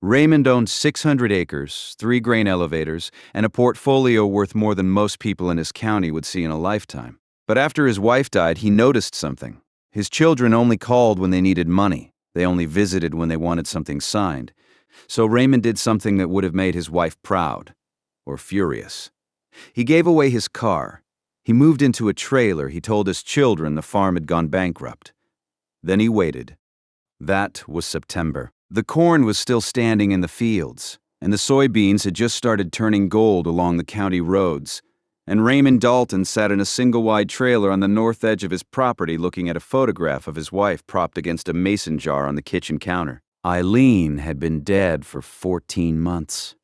Raymond owned 600 acres, 3 grain elevators, and a portfolio worth more than most people in his county would see in a lifetime. But after his wife died, he noticed something. His children only called when they needed money. They only visited when they wanted something signed. So Raymond did something that would have made his wife proud, or furious. He gave away his car. He moved into a trailer. He told his children the farm had gone bankrupt. Then he waited. That was September. The corn was still standing in the fields, and the soybeans had just started turning gold along the county roads. And Raymond Dalton sat in a single-wide trailer on the north edge of his property looking at a photograph of his wife propped against a mason jar on the kitchen counter. Eileen had been dead for 14 months.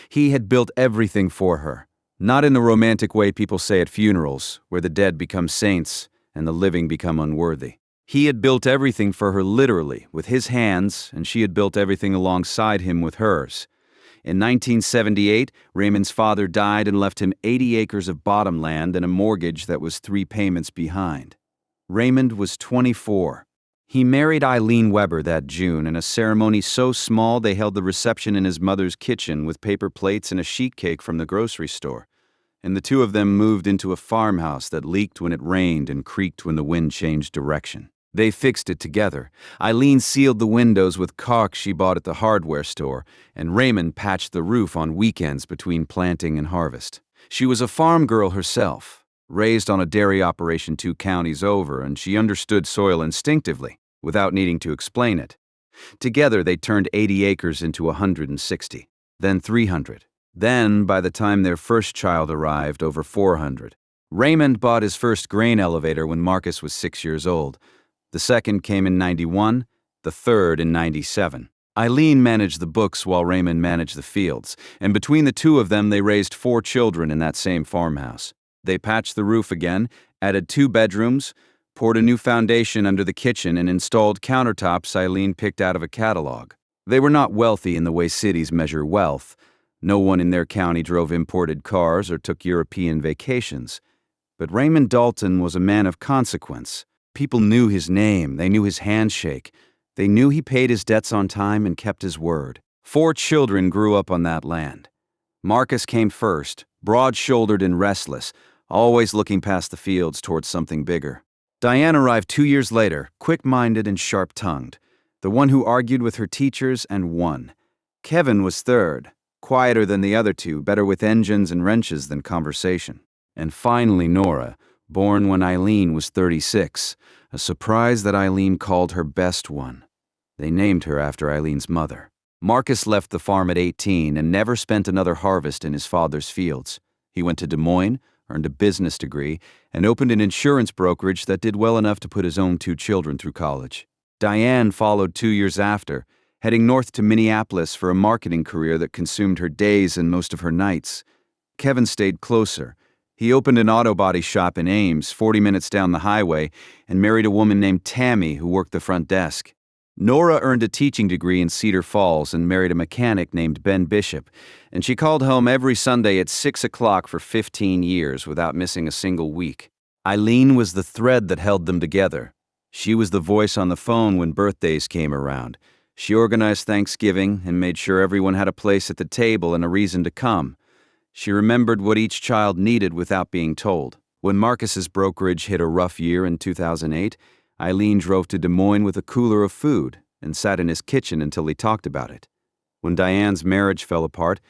He had built everything for her, not in the romantic way people say at funerals, where the dead become saints and the living become unworthy. He had built everything for her literally, with his hands, and she had built everything alongside him with hers. In 1978, Raymond's father died and left him 80 acres of bottomland and a mortgage that was 3 payments behind. Raymond was 24. He married Eileen Weber that June in a ceremony so small they held the reception in his mother's kitchen with paper plates and a sheet cake from the grocery store. And the two of them moved into a farmhouse that leaked when it rained and creaked when the wind changed direction. They fixed it together. Eileen sealed the windows with caulk she bought at the hardware store, and Raymond patched the roof on weekends between planting and harvest. She was a farm girl herself, raised on a dairy operation 2 counties over, and she understood soil instinctively, without needing to explain it. Together, they turned 80 acres into 160, then 300. Then, by the time their first child arrived, over 400. Raymond bought his first grain elevator when Marcus was 6 years old. The second came in 91, the third in 97. Eileen managed the books while Raymond managed the fields, and between the two of them they raised 4 children in that same farmhouse. They patched the roof again, added 2 bedrooms, poured a new foundation under the kitchen, and installed countertops Eileen picked out of a catalog. They were not wealthy in the way cities measure wealth. No one in their county drove imported cars or took European vacations. But Raymond Dalton was a man of consequence. People knew his name, they knew his handshake. They knew he paid his debts on time and kept his word. 4 children grew up on that land. Marcus came first, broad-shouldered and restless, always looking past the fields towards something bigger. Diane arrived 2 years later, quick-minded and sharp-tongued, the one who argued with her teachers and won. Kevin was third, quieter than the other 2, better with engines and wrenches than conversation. And finally Nora, born when Eileen was 36, a surprise that Eileen called her best one. They named her after Eileen's mother. Marcus left the farm at 18 and never spent another harvest in his father's fields. He went to Des Moines, earned a business degree, and opened an insurance brokerage that did well enough to put his own 2 children through college. Diane followed 2 years after, heading north to Minneapolis for a marketing career that consumed her days and most of her nights. Kevin stayed closer. He opened an auto body shop in Ames, 40 minutes down the highway, and married a woman named Tammy who worked the front desk. Nora earned a teaching degree in Cedar Falls and married a mechanic named Ben Bishop, and she called home every Sunday at 6 o'clock for 15 years without missing a single week. Eileen was the thread that held them together. She was the voice on the phone when birthdays came around. She organized Thanksgiving and made sure everyone had a place at the table and a reason to come. She remembered what each child needed without being told. When Marcus's brokerage hit a rough year in 2008, Eileen drove to Des Moines with a cooler of food and sat in his kitchen until he talked about it. When Diane's marriage fell apart,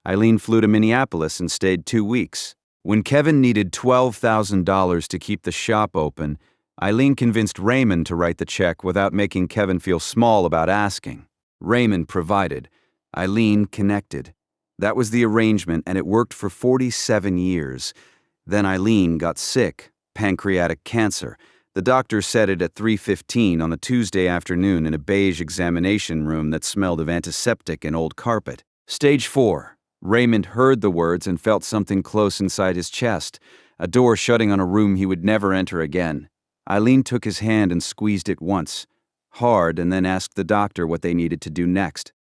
Eileen flew to Minneapolis and stayed 2 weeks. When Kevin needed $12,000 to keep the shop open, Eileen convinced Raymond to write the check without making Kevin feel small about asking. Raymond provided. Eileen connected. That was the arrangement, and it worked for 47 years. Then Eileen got sick, pancreatic cancer. The doctor said it at 3:15 on a Tuesday afternoon in a beige examination room that smelled of antiseptic and old carpet. Stage 4. Raymond heard the words and felt something close inside his chest, a door shutting on a room he would never enter again. Eileen took his hand and squeezed it once, hard, and then asked the doctor what they needed to do next.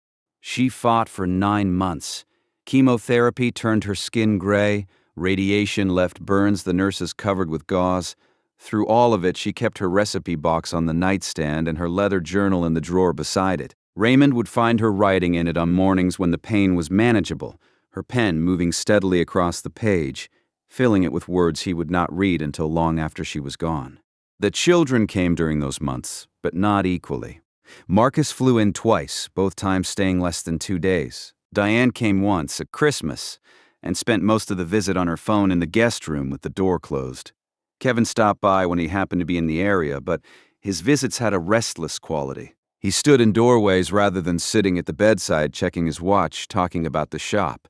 She fought for 9 months. Chemotherapy turned her skin gray, radiation left burns the nurses covered with gauze. Through all of it, she kept her recipe box on the nightstand and her leather journal in the drawer beside it. Raymond would find her writing in it on mornings when the pain was manageable, her pen moving steadily across the page, filling it with words he would not read until long after she was gone. The children came during those months, but not equally. Marcus flew in twice, both times staying less than 2 days. Diane came once, at Christmas, and spent most of the visit on her phone in the guest room with the door closed. Kevin stopped by when he happened to be in the area, but his visits had a restless quality. He stood in doorways rather than sitting at the bedside checking his watch, talking about the shop.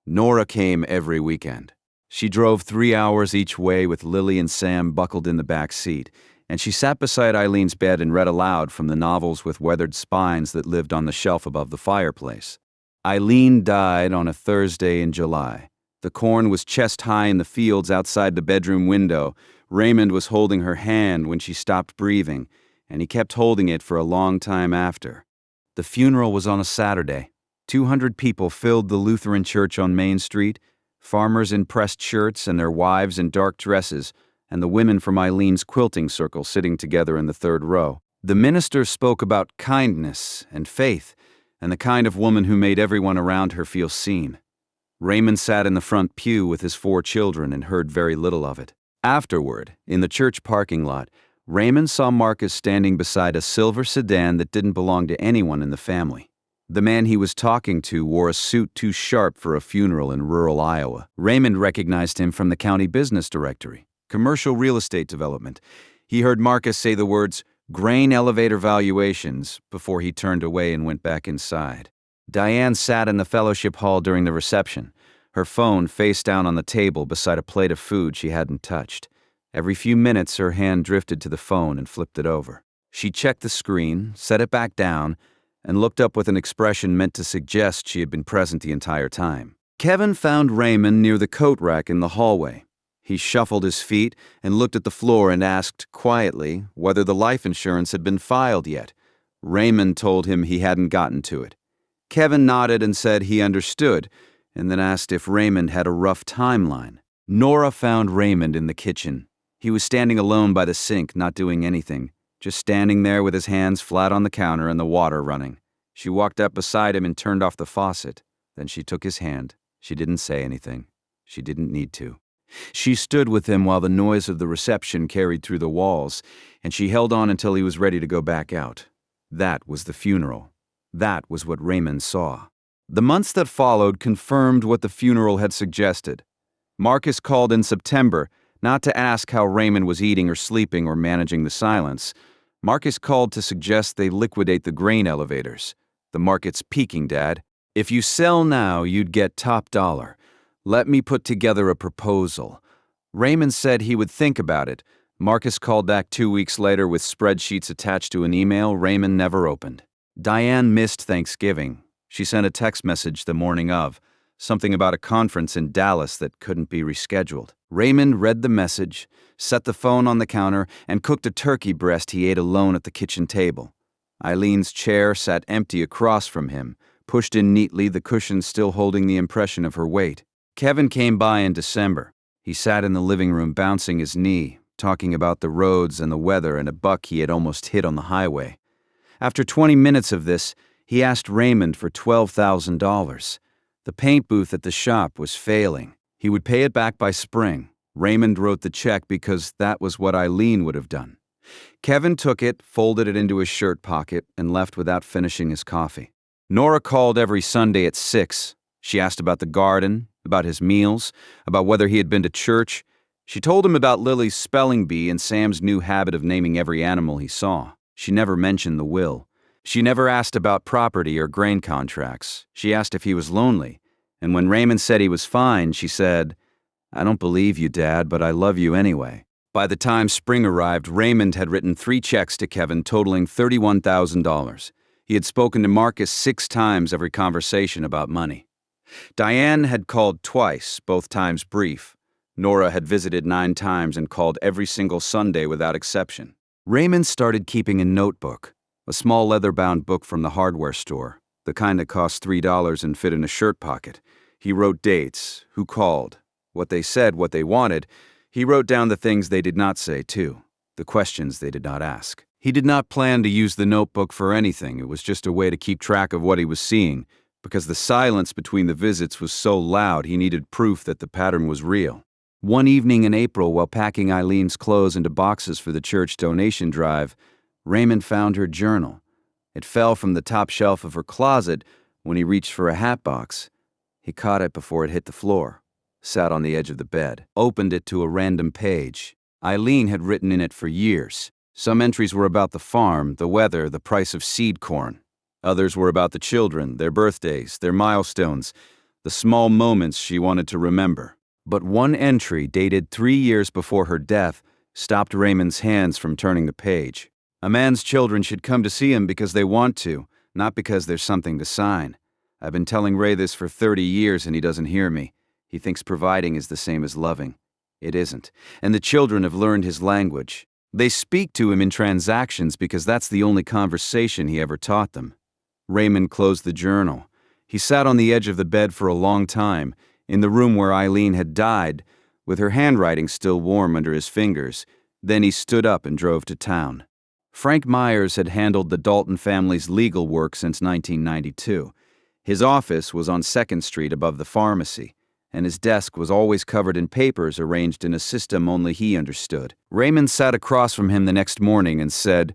Nora came every weekend. She drove 3 hours each way with Lily and Sam buckled in the back seat, and she sat beside Eileen's bed and read aloud from the novels with weathered spines that lived on the shelf above the fireplace. Eileen died on a Thursday in July. The corn was chest high in the fields outside the bedroom window. Raymond was holding her hand when she stopped breathing, and he kept holding it for a long time after. The funeral was on a Saturday. 200 people filled the Lutheran church on Main Street, farmers in pressed shirts and their wives in dark dresses, and the women from Eileen's quilting circle sitting together in the third row. The minister spoke about kindness and faith, and the kind of woman who made everyone around her feel seen. Raymond sat in the front pew with his 4 children and heard very little of it. Afterward, in the church parking lot, Raymond saw Marcus standing beside a silver sedan that didn't belong to anyone in the family. The man he was talking to wore a suit too sharp for a funeral in rural Iowa. Raymond recognized him from the county business directory, commercial real estate development. He heard Marcus say the words, "grain elevator valuations," before he turned away and went back inside. Diane sat in the fellowship hall during the reception, her phone face down on the table beside a plate of food she hadn't touched. Every few minutes, her hand drifted to the phone and flipped it over. She checked the screen, set it back down, and looked up with an expression meant to suggest she had been present the entire time. Kevin found Raymond near the coat rack in the hallway. He shuffled his feet and looked at the floor and asked, quietly, whether the life insurance had been filed yet. Raymond told him he hadn't gotten to it. Kevin nodded and said he understood, and then asked if Raymond had a rough timeline. Nora found Raymond in the kitchen. He was standing alone by the sink, not doing anything, just standing there with his hands flat on the counter and the water running. She walked up beside him and turned off the faucet. Then she took his hand. She didn't say anything. She didn't need to. She stood with him while the noise of the reception carried through the walls, and she held on until he was ready to go back out. That was the funeral. That was what Raymond saw. The months that followed confirmed what the funeral had suggested. Marcus called in September, not to ask how Raymond was eating or sleeping or managing the silence. Marcus called to suggest they liquidate the grain elevators. "The market's peaking, Dad. If you sell now, you'd get top dollar. Let me put together a proposal." Raymond said he would think about it. Marcus called back 2 weeks later with spreadsheets attached to an email Raymond never opened. Diane missed Thanksgiving. She sent a text message the morning of, something about a conference in Dallas that couldn't be rescheduled. Raymond read the message, set the phone on the counter, and cooked a turkey breast he ate alone at the kitchen table. Eileen's chair sat empty across from him, pushed in neatly, the cushion still holding the impression of her weight. Kevin came by in December. He sat in the living room bouncing his knee, talking about the roads and the weather and a buck he had almost hit on the highway. After 20 minutes of this, he asked Raymond for $12,000. The paint booth at the shop was failing. He would pay it back by spring. Raymond wrote the check because that was what Eileen would have done. Kevin took it, folded it into his shirt pocket, and left without finishing his coffee. Nora called every Sunday at 6. She asked about the garden, about his meals, about whether he had been to church. She told him about Lily's spelling bee and Sam's new habit of naming every animal he saw. She never mentioned the will. She never asked about property or grain contracts. She asked if he was lonely. And when Raymond said he was fine, she said, "I don't believe you, Dad, but I love you anyway." By the time spring arrived, Raymond had written 3 checks to Kevin totaling $31,000. He had spoken to Marcus 6 times every conversation about money. Diane had called twice, both times brief. Nora had visited 9 times and called every single Sunday without exception. Raymond started keeping a notebook, a small leather-bound book from the hardware store, the kind that cost $3 and fit in a shirt pocket. He wrote dates, who called, what they said, what they wanted. He wrote down the things they did not say, too, the questions they did not ask. He did not plan to use the notebook for anything. It was just a way to keep track of what he was seeing, because the silence between the visits was so loud he needed proof that the pattern was real. One evening in April, while packing Eileen's clothes into boxes for the church donation drive, Raymond found her journal. It fell from the top shelf of her closet when he reached for a hat box. He caught it before it hit the floor, sat on the edge of the bed, opened it to a random page. Eileen had written in it for years. Some entries were about the farm, the weather, the price of seed corn. Others were about the children, their birthdays, their milestones, the small moments she wanted to remember. But one entry, dated 3 years before her death, stopped Raymond's hands from turning the page. A man's children should come to see him because they want to, not because there's something to sign. I've been telling Ray this for 30 years and he doesn't hear me. He thinks providing is the same as loving. It isn't. And the children have learned his language. They speak to him in transactions because that's the only conversation he ever taught them. Raymond closed the journal. He sat on the edge of the bed for a long time, in the room where Eileen had died, with her handwriting still warm under his fingers. Then he stood up and drove to town. Frank Myers had handled the Dalton family's legal work since 1992. His office was on 2nd Street above the pharmacy, and his desk was always covered in papers arranged in a system only he understood. Raymond sat across from him the next morning and said,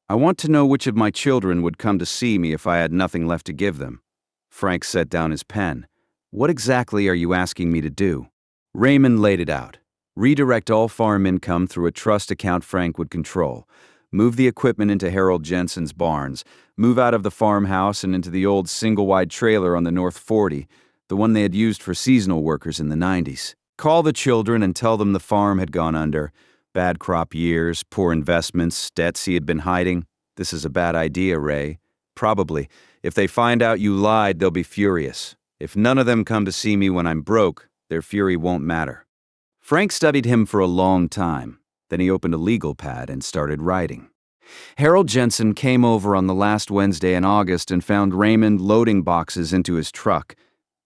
"I want to know which of my children would come to see me if I had nothing left to give them." Frank set down his pen. "What exactly are you asking me to do?" Raymond laid it out. Redirect all farm income through a trust account Frank would control. Move the equipment into Harold Jensen's barns. Move out of the farmhouse and into the old single-wide trailer on the North 40, the one they had used for seasonal workers in the 90s. Call the children and tell them the farm had gone under. Bad crop years, poor investments, debts he had been hiding. This is a bad idea, Ray. Probably. If they find out you lied, they'll be furious. If none of them come to see me when I'm broke, their fury won't matter. Frank studied him for a long time. Then he opened a legal pad and started writing. Harold Jensen came over on the last Wednesday in August and found Raymond loading boxes into his truck.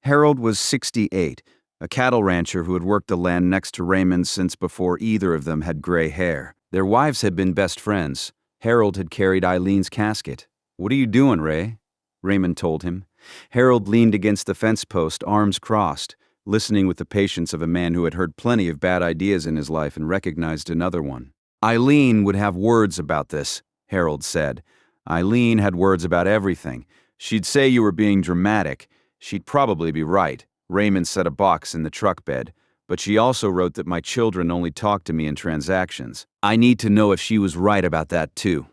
Harold was 68, a cattle rancher who had worked the land next to Raymond since before either of them had gray hair. Their wives had been best friends. Harold had carried Eileen's casket. "What are you doing, Ray?" Raymond told him. Harold leaned against the fence post, arms crossed, listening with the patience of a man who had heard plenty of bad ideas in his life and recognized another one. "Eileen would have words about this," Harold said. "Eileen had words about everything. She'd say you were being dramatic. She'd probably be right." Raymond set a box in the truck bed. "But she also wrote that my children only talk to me in transactions. I need to know if she was right about that too."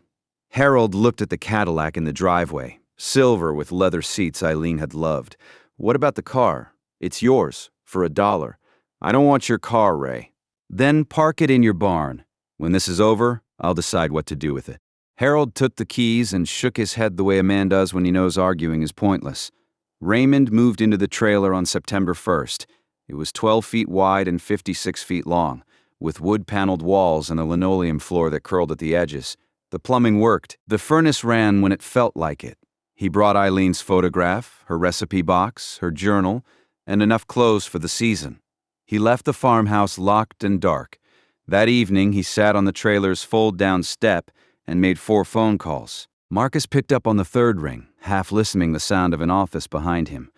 Harold looked at the Cadillac in the driveway, silver with leather seats Eileen had loved. "What about the car? It's yours, for $1. "I don't want your car, Ray." "Then park it in your barn. When this is over, I'll decide what to do with it." Harold took the keys and shook his head the way a man does when he knows arguing is pointless. Raymond moved into the trailer on September 1st. It was 12 feet wide and 56 feet long, with wood-paneled walls and a linoleum floor that curled at the edges. The plumbing worked. The furnace ran when it felt like it. He brought Eileen's photograph, her recipe box, her journal, and enough clothes for the season. He left the farmhouse locked and dark. That evening, he sat on the trailer's fold-down step and made 4 phone calls. Marcus picked up on the 3rd ring, half listening the sound of an office behind him.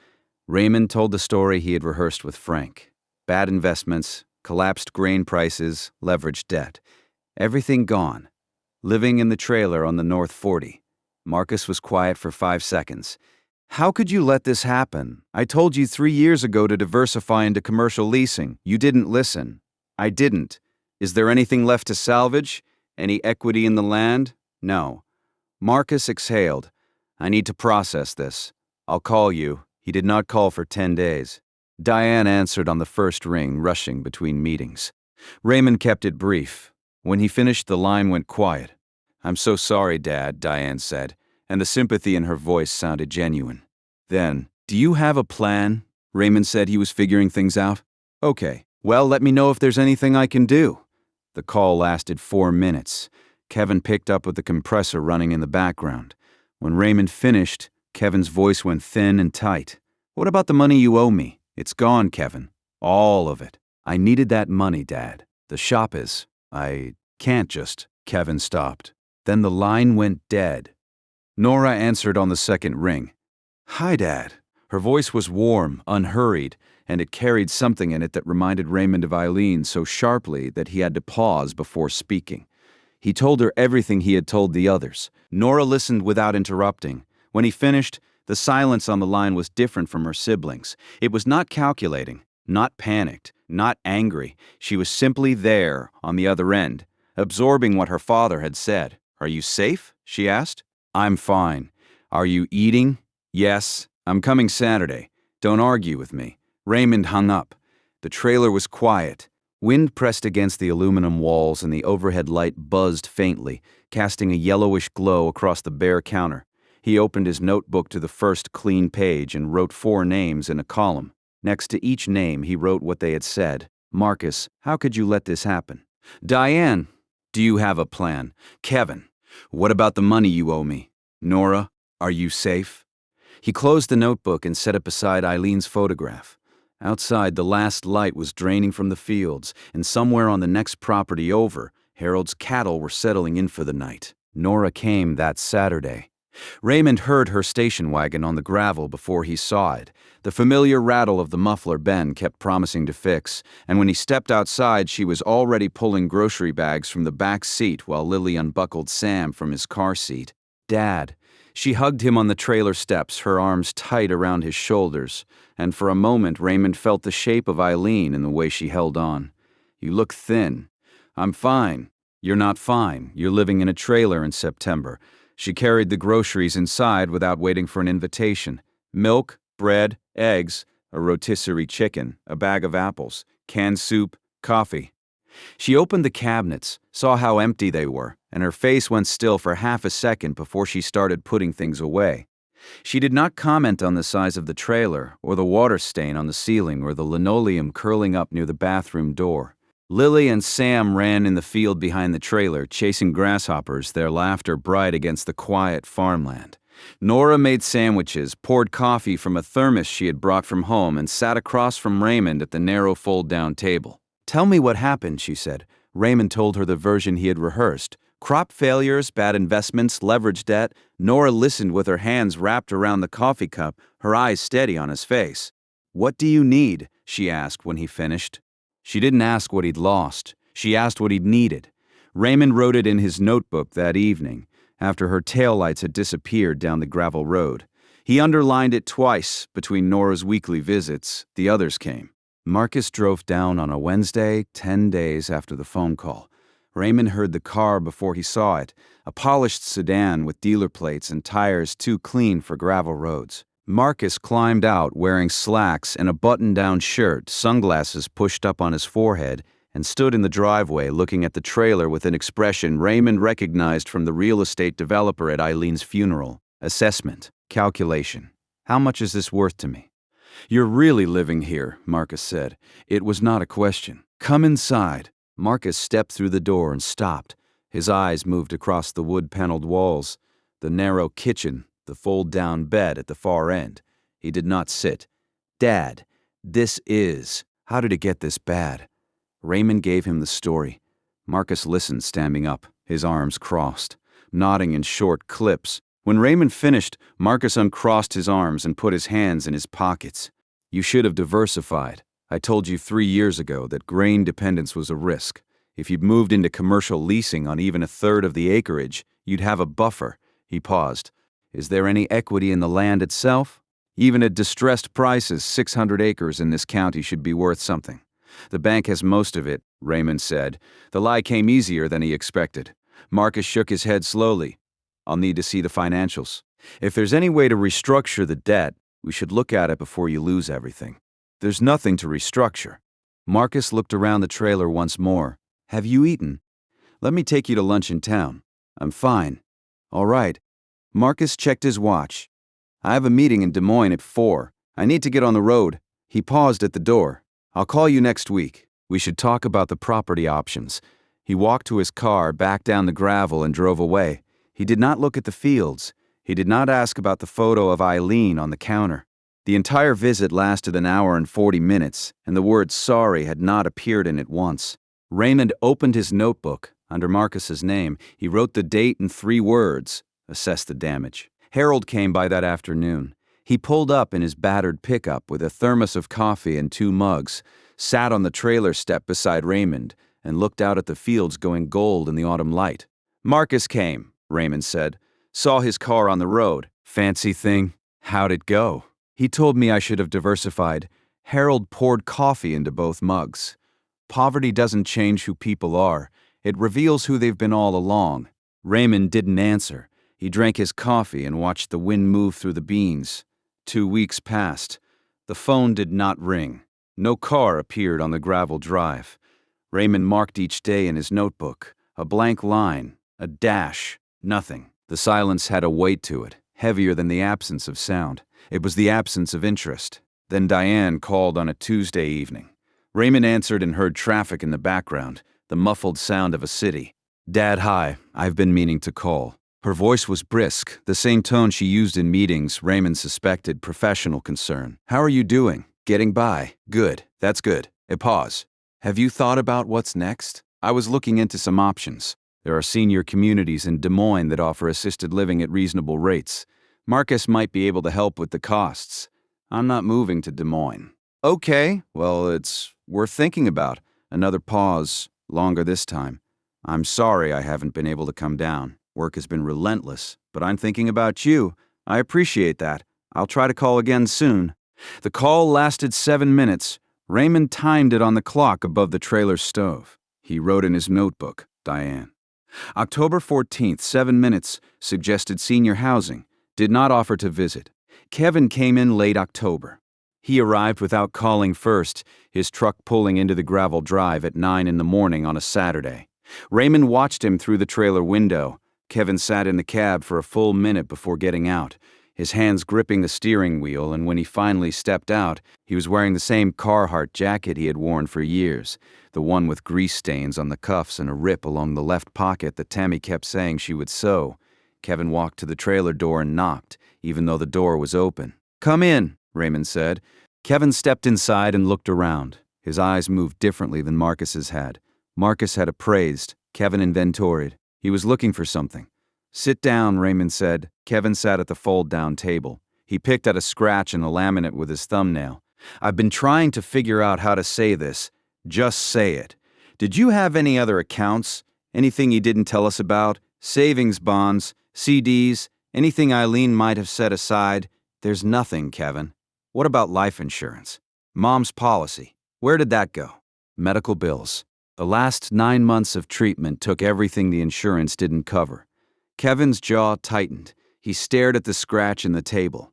Raymond told the story he had rehearsed with Frank. Bad investments, collapsed grain prices, leveraged debt. Everything gone. Living in the trailer on the North 40. Marcus was quiet for 5 seconds. "How could you let this happen? I told you 3 years ago to diversify into commercial leasing. You didn't listen." "I didn't. Is there anything left to salvage? Any equity in the land?" "No." Marcus exhaled. "I need to process this. I'll call you." He did not call for 10 days. Diane answered on the 1st ring, rushing between meetings. Raymond kept it brief. When he finished, the line went quiet. "I'm so sorry, Dad," Diane said, and the sympathy in her voice sounded genuine. Then, "Do you have a plan?" Raymond said he was figuring things out. "Okay, well, let me know if there's anything I can do." The call lasted 4 minutes. Kevin picked up with the compressor running in the background. When Raymond finished, Kevin's voice went thin and tight. "What about the money you owe me? It's gone, Kevin. All of it." "I needed that money, Dad. The shop is. I can't just..." Kevin stopped. Then the line went dead. Nora answered on the second ring. "Hi, Dad." Her voice was warm, unhurried, and it carried something in it that reminded Raymond of Eileen so sharply that he had to pause before speaking. He told her everything he had told the others. Nora listened without interrupting. When he finished, the silence on the line was different from her siblings. It was not calculating, not panicked, not angry. She was simply there, on the other end, absorbing what her father had said. "Are you safe?" she asked. "I'm fine." "Are you eating?" "Yes. I'm coming Saturday. Don't argue with me." Raymond hung up. The trailer was quiet. Wind pressed against the aluminum walls and the overhead light buzzed faintly, casting a yellowish glow across the bare counter. He opened his notebook to the first clean page and wrote 4 names in a column. Next to each name, he wrote what they had said. "Marcus, how could you let this happen?" "Diane, do you have a plan?" "Kevin, what about the money you owe me?" "Nora, are you safe?" He closed the notebook and set it beside Eileen's photograph. Outside, the last light was draining from the fields, and somewhere on the next property over, Harold's cattle were settling in for the night. Nora came that Saturday. Raymond heard her station wagon on the gravel before he saw it. The familiar rattle of the muffler Ben kept promising to fix, and when he stepped outside, she was already pulling grocery bags from the back seat while Lily unbuckled Sam from his car seat. "Dad." She hugged him on the trailer steps, her arms tight around his shoulders, and for a moment Raymond felt the shape of Eileen in the way she held on. "You look thin." "I'm fine." "You're not fine. You're living in a trailer in September." She carried the groceries inside without waiting for an invitation. Milk, bread, eggs, a rotisserie chicken, a bag of apples, canned soup, coffee. She opened the cabinets, saw how empty they were, and her face went still for half a second before she started putting things away. She did not comment on the size of the trailer, or the water stain on the ceiling, or the linoleum curling up near the bathroom door. Lily and Sam ran in the field behind the trailer, chasing grasshoppers, their laughter bright against the quiet farmland. Nora made sandwiches, poured coffee from a thermos she had brought from home, and sat across from Raymond at the narrow fold-down table. "Tell me what happened," she said. Raymond told her the version he had rehearsed. Crop failures, bad investments, leverage debt. Nora listened with her hands wrapped around the coffee cup, her eyes steady on his face. "What do you need?" she asked when he finished. She didn't ask what he'd lost. She asked what he'd needed. Raymond wrote it in his notebook that evening, after her taillights had disappeared down the gravel road. He underlined it twice between Nora's weekly visits. The others came. Marcus drove down on a Wednesday, 10 days after the phone call. Raymond heard the car before he saw it, a polished sedan with dealer plates and tires too clean for gravel roads. Marcus climbed out wearing slacks and a button-down shirt, sunglasses pushed up on his forehead, and stood in the driveway looking at the trailer with an expression Raymond recognized from the real estate developer at Eileen's funeral. Assessment. Calculation. "How much is this worth to me?" "You're really living here," Marcus said. It was not a question. "Come inside." Marcus stepped through the door and stopped. His eyes moved across the wood-paneled walls, the narrow kitchen, the fold-down bed at the far end. He did not sit. "Dad, this is... How did it get this bad?" Raymond gave him the story. Marcus listened, standing up, his arms crossed, nodding in short clips. When Raymond finished, Marcus uncrossed his arms and put his hands in his pockets. "You should have diversified. I told you 3 years ago that grain dependence was a risk. If you'd moved into commercial leasing on even a third of the acreage, you'd have a buffer." He paused. "Is there any equity in the land itself? Even at distressed prices, 600 acres in this county should be worth something." "The bank has most of it," Raymond said. The lie came easier than he expected. Marcus shook his head slowly. "I'll need to see the financials. If there's any way to restructure the debt, we should look at it before you lose everything." "There's nothing to restructure." Marcus looked around the trailer once more. "Have you eaten?" "Let me take you to lunch in town." "I'm fine." "All right." Marcus checked his watch. "I have a meeting in Des Moines at 4. I need to get on the road." He paused at the door. "I'll call you next week. We should talk about the property options." He walked to his car, backed down the gravel, and drove away. He did not look at the fields. He did not ask about the photo of Eileen on the counter. The entire visit lasted an hour and 40 minutes, and the word sorry had not appeared in it once. Raymond opened his notebook, Under Marcus's name, he wrote the date in 3 words, assessed the damage. Harold came by that afternoon. He pulled up in his battered pickup with a thermos of coffee and 2 mugs, sat on the trailer step beside Raymond, and looked out at the fields going gold in the autumn light. Marcus came, Raymond said. Saw his car on the road. Fancy thing. How'd it go? He told me I should have diversified. Harold poured coffee into both mugs. Poverty doesn't change who people are. It reveals who they've been all along. Raymond didn't answer. He drank his coffee and watched the wind move through the beans. 2 weeks passed. The phone did not ring. No car appeared on the gravel drive. Raymond marked each day in his notebook. A blank line, a dash, nothing. The silence had a weight to it, heavier than the absence of sound. It was the absence of interest. Then Diane called on a Tuesday evening. Raymond answered and heard traffic in the background, the muffled sound of a city. Dad, hi, I've been meaning to call. Her voice was brisk, the same tone she used in meetings. Raymond suspected professional concern. How are you doing? Getting by. Good. That's good. A pause. Have you thought about what's next? I was looking into some options. There are senior communities in Des Moines that offer assisted living at reasonable rates. Marcus might be able to help with the costs. I'm not moving to Des Moines. Okay, well, it's worth thinking about. Another pause, longer this time. I'm sorry I haven't been able to come down. Work has been relentless, but I'm thinking about you. I appreciate that. I'll try to call again soon. The call lasted 7 minutes. Raymond timed it on the clock above the trailer stove. He wrote in his notebook, Diane. October 14th, 7 minutes, suggested senior housing. Did not offer to visit. Kevin came in late October. He arrived without calling first, his truck pulling into the gravel drive at 9 in the morning on a Saturday. Raymond watched him through the trailer window. Kevin sat in the cab for a full minute before getting out, his hands gripping the steering wheel, and when he finally stepped out, he was wearing the same Carhartt jacket he had worn for years, the one with grease stains on the cuffs and a rip along the left pocket that Tammy kept saying she would sew. Kevin walked to the trailer door and knocked, even though the door was open. Come in, Raymond said. Kevin stepped inside and looked around. His eyes moved differently than Marcus's had. Marcus had appraised. Kevin inventoried. He was looking for something. Sit down, Raymond said. Kevin sat at the fold-down table. He picked at a scratch in the laminate with his thumbnail. I've been trying to figure out how to say this. Just say it. Did you have any other accounts? Anything you didn't tell us about? Savings bonds? CDs? Anything Eileen might have set aside? There's nothing, Kevin. What about life insurance? Mom's policy. Where did that go? Medical bills. The last 9 months of treatment took everything the insurance didn't cover. Kevin's jaw tightened. He stared at the scratch in the table.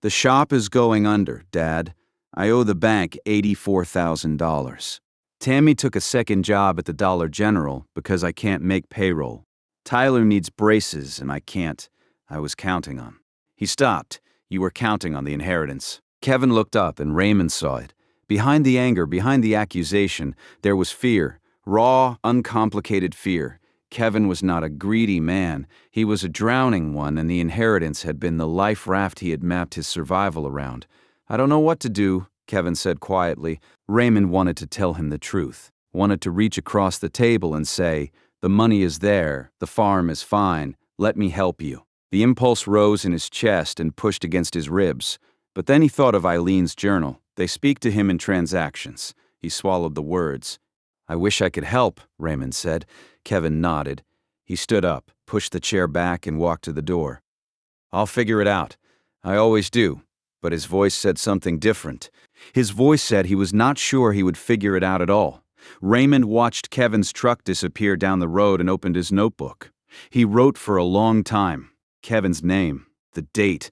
The shop is going under, Dad. I owe the bank $84,000. Tammy took a second job at the Dollar General because I can't make payroll. Tyler needs braces and I can't. I was counting on. He stopped. You were counting on the inheritance. Kevin looked up and Raymond saw it. Behind the anger, behind the accusation, there was fear. Raw, uncomplicated fear. Kevin was not a greedy man. He was a drowning one, and the inheritance had been the life raft he had mapped his survival around. I don't know what to do, Kevin said quietly. Raymond wanted to tell him the truth, wanted to reach across the table and say, the money is there, the farm is fine, let me help you. The impulse rose in his chest and pushed against his ribs. But then he thought of Eileen's journal. They speak to him in transactions. He swallowed the words. I wish I could help, Raymond said. Kevin nodded. He stood up, pushed the chair back, and walked to the door. I'll figure it out. I always do. But his voice said something different. His voice said he was not sure he would figure it out at all. Raymond watched Kevin's truck disappear down the road and opened his notebook. He wrote for a long time. Kevin's name, the date,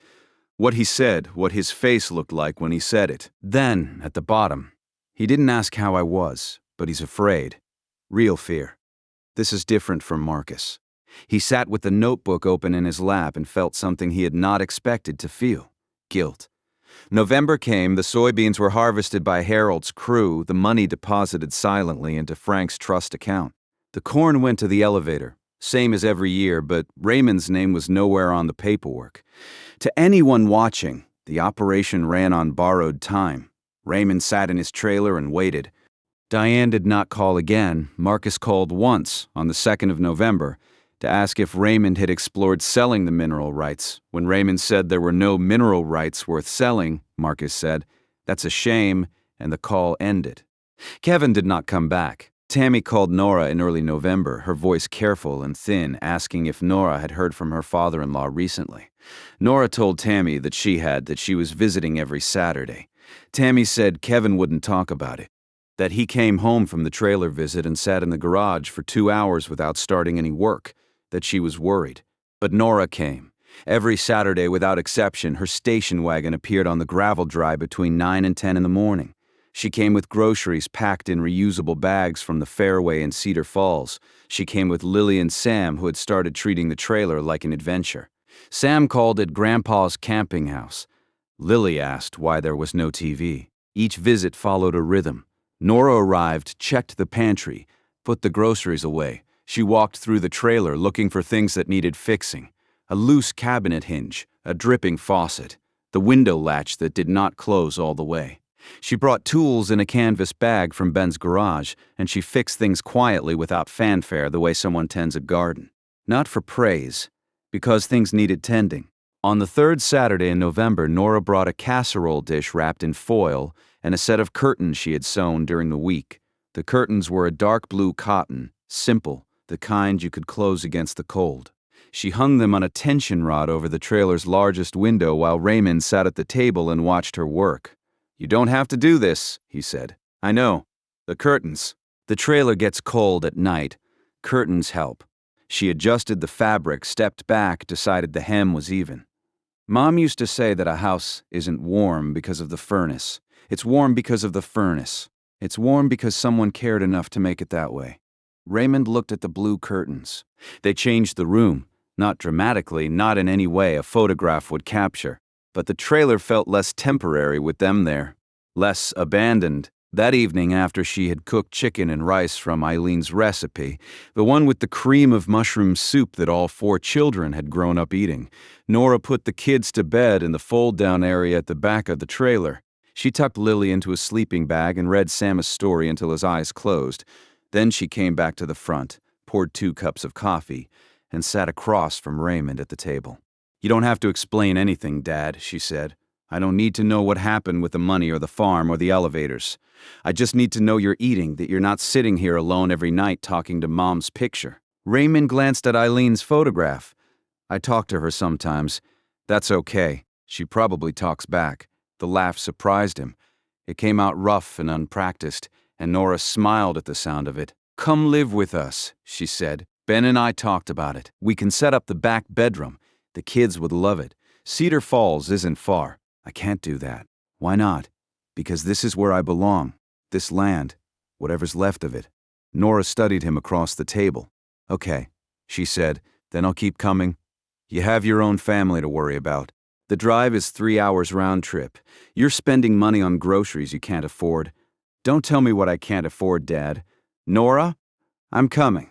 what he said, what his face looked like when he said it. Then, at the bottom, he didn't ask how I was, but he's afraid. Real fear. This is different from Marcus. He sat with the notebook open in his lap and felt something he had not expected to feel. Guilt. November came, the soybeans were harvested by Harold's crew, the money deposited silently into Frank's trust account. The corn went to the elevator, same as every year, but Raymond's name was nowhere on the paperwork. To anyone watching, the operation ran on borrowed time. Raymond sat in his trailer and waited. Diane did not call again. Marcus called once, on the 2nd of November, to ask if Raymond had explored selling the mineral rights. When Raymond said there were no mineral rights worth selling, Marcus said, "That's a shame," and the call ended. Kevin did not come back. Tammy called Nora in early November, her voice careful and thin, asking if Nora had heard from her father-in-law recently. Nora told Tammy that she was visiting every Saturday. Tammy said Kevin wouldn't talk about it, that he came home from the trailer visit and sat in the garage for 2 hours without starting any work, that she was worried. But Nora came. Every Saturday, without exception, her station wagon appeared on the gravel drive between 9 and 10 in the morning. She came with groceries packed in reusable bags from the Fairway in Cedar Falls. She came with Lily and Sam, who had started treating the trailer like an adventure. Sam called it Grandpa's camping house. Lily asked why there was no TV. Each visit followed a rhythm. Nora arrived, checked the pantry, put the groceries away. She walked through the trailer looking for things that needed fixing. A loose cabinet hinge, a dripping faucet, the window latch that did not close all the way. She brought tools in a canvas bag from Ben's garage, and she fixed things quietly without fanfare the way someone tends a garden. Not for praise, because things needed tending. On the 3rd Saturday in November, Nora brought a casserole dish wrapped in foil and a set of curtains she had sewn during the week. The curtains were a dark blue cotton, simple, the kind you could close against the cold. She hung them on a tension rod over the trailer's largest window while Raymond sat at the table and watched her work. "You don't have to do this," he said. "I know. The curtains. The trailer gets cold at night. Curtains help." She adjusted the fabric, stepped back, decided the hem was even. "Mom used to say that a house isn't warm because of the furnace. It's warm because of the furnace. It's warm because someone cared enough to make it that way." Raymond looked at the blue curtains. They changed the room, not dramatically, not in any way a photograph would capture. But the trailer felt less temporary with them there, less abandoned. That evening, after she had cooked chicken and rice from Eileen's recipe, the one with the cream of mushroom soup that all 4 children had grown up eating, Nora put the kids to bed in the fold-down area at the back of the trailer. She tucked Lily into a sleeping bag and read Sam a story until his eyes closed. Then she came back to the front, poured 2 cups of coffee, and sat across from Raymond at the table. "You don't have to explain anything, Dad," she said. "I don't need to know what happened with the money or the farm or the elevators. I just need to know you're eating, that you're not sitting here alone every night talking to Mom's picture." Raymond glanced at Eileen's photograph. "I talk to her sometimes. That's okay. She probably talks back." The laugh surprised him. It came out rough and unpracticed, and Nora smiled at the sound of it. "Come live with us," she said. "Ben and I talked about it. We can set up the back bedroom. The kids would love it. Cedar Falls isn't far." "I can't do that." "Why not?" "Because this is where I belong. This land. Whatever's left of it." Nora studied him across the table. "Okay," she said. "Then I'll keep coming. You have your own family to worry about. The drive is 3 hours round trip. You're spending money on groceries you can't afford. Don't tell me what I can't afford, Dad. Nora, I'm coming.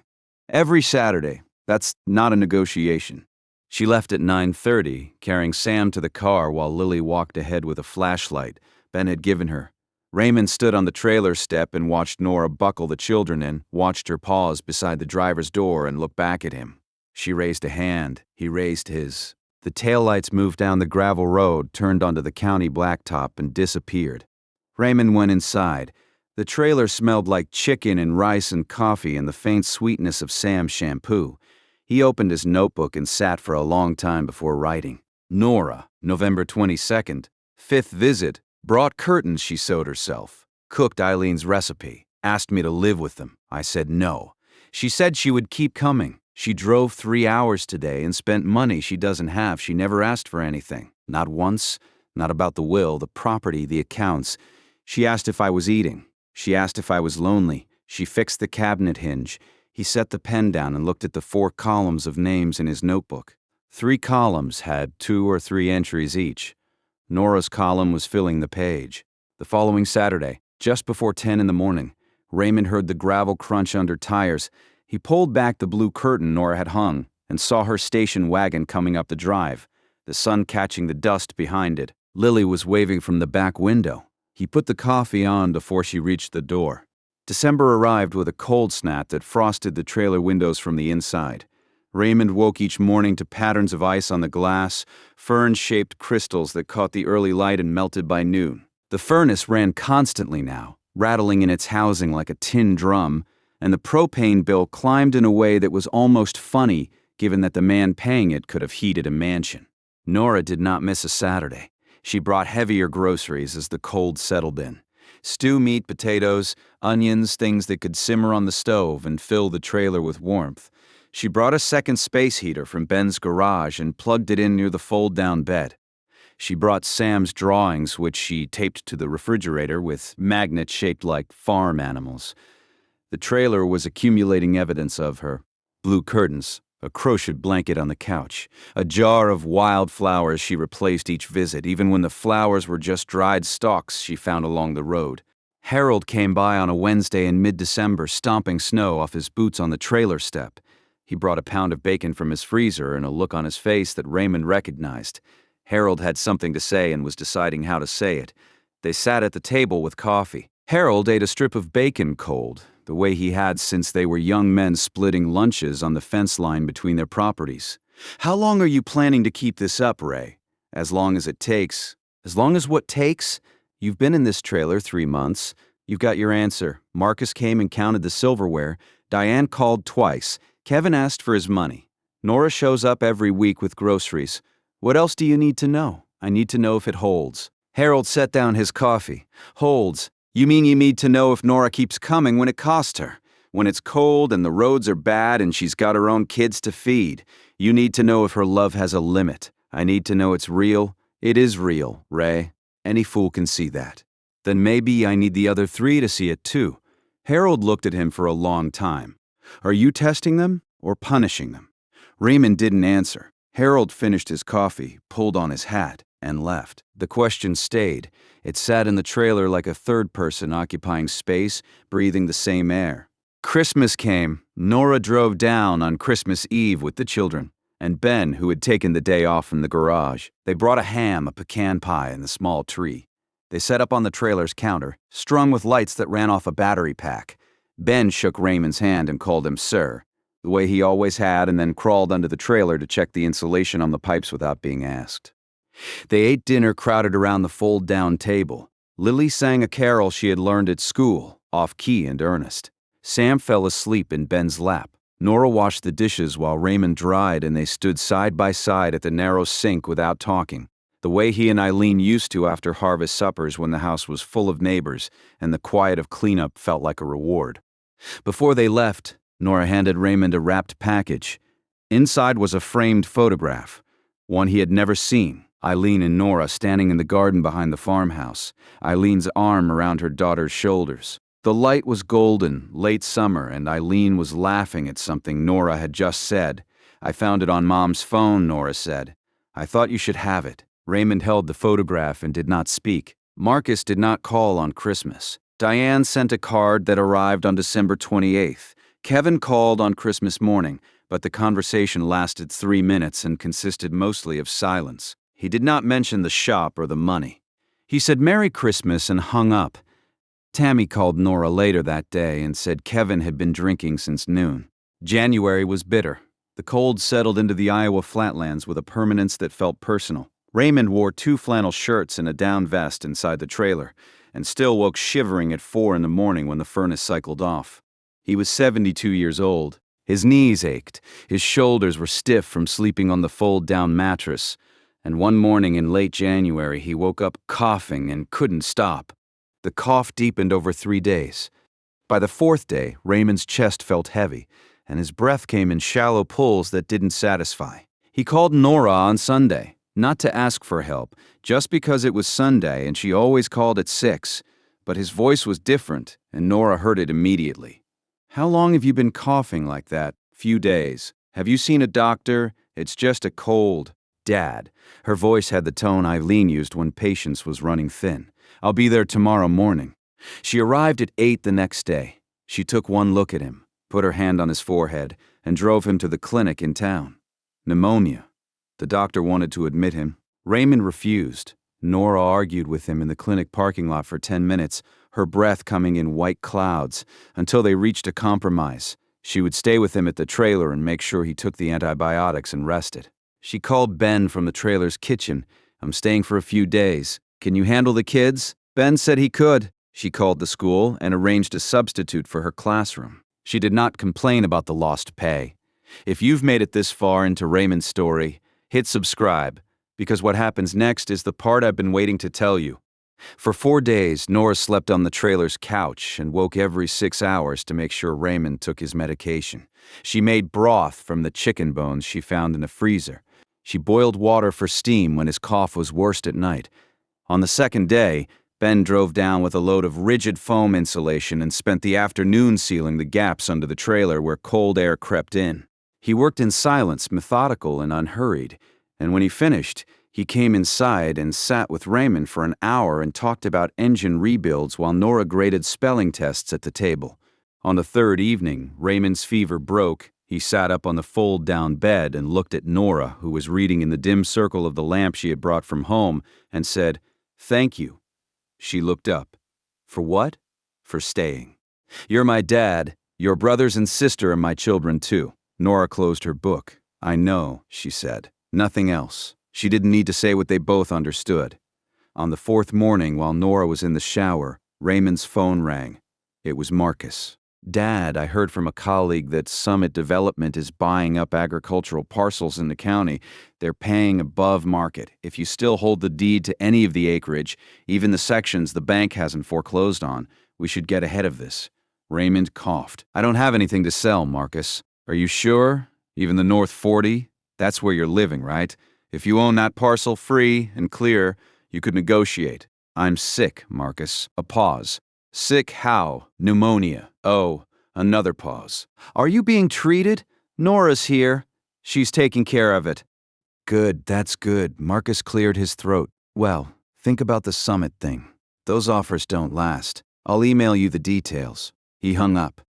Every Saturday. That's not a negotiation." She left at 9:30, carrying Sam to the car while Lily walked ahead with a flashlight Ben had given her. Raymond stood on the trailer step and watched Nora buckle the children in, watched her pause beside the driver's door and look back at him. She raised a hand. He raised his. The taillights moved down the gravel road, turned onto the county blacktop, and disappeared. Raymond went inside. The trailer smelled like chicken and rice and coffee and the faint sweetness of Sam's shampoo. He opened his notebook and sat for a long time before writing. Nora, November 22nd, 5th visit, brought curtains she sewed herself, cooked Eileen's recipe, asked me to live with them. I said no. She said she would keep coming. She drove 3 hours today and spent money she doesn't have. She never asked for anything. Not once, not about the will, the property, the accounts. She asked if I was eating. She asked if I was lonely. She fixed the cabinet hinge. He set the pen down and looked at the 4 columns of names in his notebook. 3 columns had 2 or 3 entries each. Nora's column was filling the page. The following Saturday, just before 10 in the morning, Raymond heard the gravel crunch under tires. He pulled back the blue curtain Nora had hung and saw her station wagon coming up the drive, the sun catching the dust behind it. Lily was waving from the back window. He put the coffee on before she reached the door. December arrived with a cold snap that frosted the trailer windows from the inside. Raymond woke each morning to patterns of ice on the glass, fern-shaped crystals that caught the early light and melted by noon. The furnace ran constantly now, rattling in its housing like a tin drum, and the propane bill climbed in a way that was almost funny, given that the man paying it could have heated a mansion. Nora did not miss a Saturday. She brought heavier groceries as the cold settled in. Stew meat, potatoes, onions, things that could simmer on the stove and fill the trailer with warmth. She brought a second space heater from Ben's garage and plugged it in near the fold-down bed. She brought Sam's drawings, which she taped to the refrigerator with magnets shaped like farm animals. The trailer was accumulating evidence of her. Blue curtains, a crocheted blanket on the couch, a jar of wild flowers she replaced each visit, even when the flowers were just dried stalks she found along the road. Harold came by on a Wednesday in mid-December, stomping snow off his boots on the trailer step. He brought a pound of bacon from his freezer and a look on his face that Raymond recognized. Harold had something to say and was deciding how to say it. They sat at the table with coffee. Harold ate a strip of bacon cold, the way he had since they were young men splitting lunches on the fence line between their properties. "How long are you planning to keep this up, Ray?" "As long as it takes." "As long as what takes?" "You've been in this trailer 3 months. You've got your answer. Marcus came and counted the silverware. Diane called twice. Kevin asked for his money. Nora shows up every week with groceries. What else do you need to know?" "I need to know if it holds." Harold set down his coffee. "Holds? You mean you need to know if Nora keeps coming when it costs her? When it's cold and the roads are bad and she's got her own kids to feed. You need to know if her love has a limit. I need to know it's real. It is real, Ray. Any fool can see that." "Then maybe I need the other 3 to see it too." Harold looked at him for a long time. "Are you testing them or punishing them?" Raymond didn't answer. Harold finished his coffee, pulled on his hat, and left. The question stayed. It sat in the trailer like a third person occupying space, breathing the same air. Christmas came. Nora drove down on Christmas Eve with the children, and Ben, who had taken the day off from the garage. They brought a ham, a pecan pie, and the small tree. They set up on the trailer's counter, strung with lights that ran off a battery pack. Ben shook Raymond's hand and called him Sir, the way he always had, and then crawled under the trailer to check the insulation on the pipes without being asked. They ate dinner crowded around the fold-down table. Lily sang a carol she had learned at school, off-key and earnest. Sam fell asleep in Ben's lap. Nora washed the dishes while Raymond dried, and they stood side by side at the narrow sink without talking, the way he and Eileen used to after harvest suppers when the house was full of neighbors and the quiet of cleanup felt like a reward. Before they left, Nora handed Raymond a wrapped package. Inside was a framed photograph, one he had never seen. Eileen and Nora standing in the garden behind the farmhouse, Eileen's arm around her daughter's shoulders. The light was golden, late summer, and Eileen was laughing at something Nora had just said. "I found it on Mom's phone," Nora said. "I thought you should have it." Raymond held the photograph and did not speak. Marcus did not call on Christmas. Diane sent a card that arrived on December 28th. Kevin called on Christmas morning, but the conversation lasted 3 minutes and consisted mostly of silence. He did not mention the shop or the money. He said Merry Christmas and hung up. Tammy called Nora later that day and said Kevin had been drinking since noon. January was bitter. The cold settled into the Iowa flatlands with a permanence that felt personal. Raymond wore 2 flannel shirts and a down vest inside the trailer, and still woke shivering at 4 in the morning when the furnace cycled off. He was 72 years old. His knees ached, his shoulders were stiff from sleeping on the fold-down mattress, and one morning in late January he woke up coughing and couldn't stop. The cough deepened over 3 days. By the 4th day, Raymond's chest felt heavy, and his breath came in shallow pulls that didn't satisfy. He called Nora on Sunday, not to ask for help, just because it was Sunday and she always called at 6, but his voice was different, and Nora heard it immediately. "How long have you been coughing like that?" "Few days." "Have you seen a doctor?" "It's just a cold." "Dad." Her voice had the tone Eileen used when patience was running thin. "I'll be there tomorrow morning." She arrived at 8 the next day. She took one look at him, put her hand on his forehead, and drove him to the clinic in town. Pneumonia. The doctor wanted to admit him. Raymond refused. Nora argued with him in the clinic parking lot for 10 minutes, her breath coming in white clouds, until they reached a compromise. She would stay with him at the trailer and make sure he took the antibiotics and rested. She called Ben from the trailer's kitchen. "I'm staying for a few days. Can you handle the kids?" Ben said he could. She called the school and arranged a substitute for her classroom. She did not complain about the lost pay. If you've made it this far into Raymond's story, hit subscribe, because what happens next is the part I've been waiting to tell you. For 4 days, Nora slept on the trailer's couch and woke every 6 hours to make sure Raymond took his medication. She made broth from the chicken bones she found in the freezer. She boiled water for steam when his cough was worst at night. On the second day, Ben drove down with a load of rigid foam insulation and spent the afternoon sealing the gaps under the trailer where cold air crept in. He worked in silence, methodical and unhurried, and when he finished, he came inside and sat with Raymond for an hour and talked about engine rebuilds while Nora graded spelling tests at the table. On the third evening, Raymond's fever broke. He sat up on the fold-down bed and looked at Nora, who was reading in the dim circle of the lamp she had brought from home, and said, "Thank you." She looked up. "For what?" "For staying. You're my dad. Your brothers and sister are my children, too." Nora closed her book. "I know," she said. Nothing else. She didn't need to say what they both understood. On the fourth morning, while Nora was in the shower, Raymond's phone rang. It was Marcus. "Dad, I heard from a colleague that Summit Development is buying up agricultural parcels in the county. They're paying above market. If you still hold the deed to any of the acreage, even the sections the bank hasn't foreclosed on, we should get ahead of this." Raymond coughed. "I don't have anything to sell, Marcus." "Are you sure? Even the North 40? That's where you're living, right? If you own that parcel free and clear, you could negotiate." "I'm sick, Marcus." A pause. "Sick how?" "Pneumonia." "Oh." Another pause. "Are you being treated?" "Nora's here. She's taking care of it." "Good, that's good." Marcus cleared his throat. "Well, think about the Summit thing. Those offers don't last. I'll email you the details." He hung up.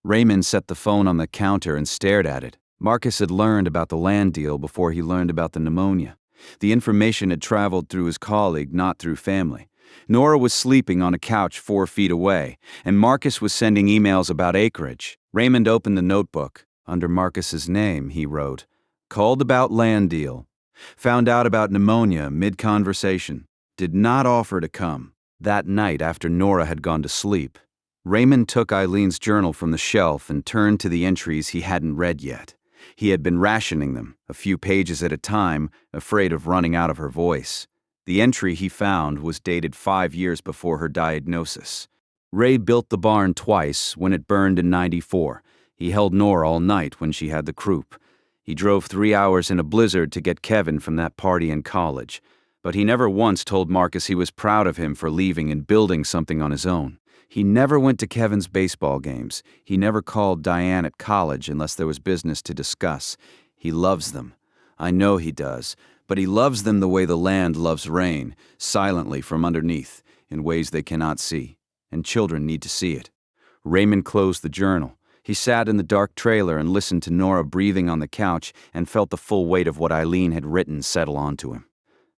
Raymond set the phone on the counter and stared at it. Marcus had learned about the land deal before he learned about the pneumonia. The information had traveled through his colleague, not through family. Nora was sleeping on a couch 4 feet away, and Marcus was sending emails about acreage. Raymond opened the notebook. Under Marcus's name, he wrote, "Called about land deal. Found out about pneumonia mid-conversation. Did not offer to come." That night, after Nora had gone to sleep, Raymond took Eileen's journal from the shelf and turned to the entries he hadn't read yet. He had been rationing them, a few pages at a time, afraid of running out of her voice. The entry he found was dated 5 years before her diagnosis. Ray built the barn twice when it burned in '94. He held Nora all night when she had the croup. He drove 3 hours in a blizzard to get Kevin from that party in college. But he never once told Marcus he was proud of him for leaving and building something on his own. He never went to Kevin's baseball games. He never called Diane at college unless there was business to discuss. He loves them. I know he does. But he loves them the way the land loves rain, silently from underneath, in ways they cannot see. And children need to see it. Raymond closed the journal. He sat in the dark trailer and listened to Nora breathing on the couch and felt the full weight of what Eileen had written settle onto him.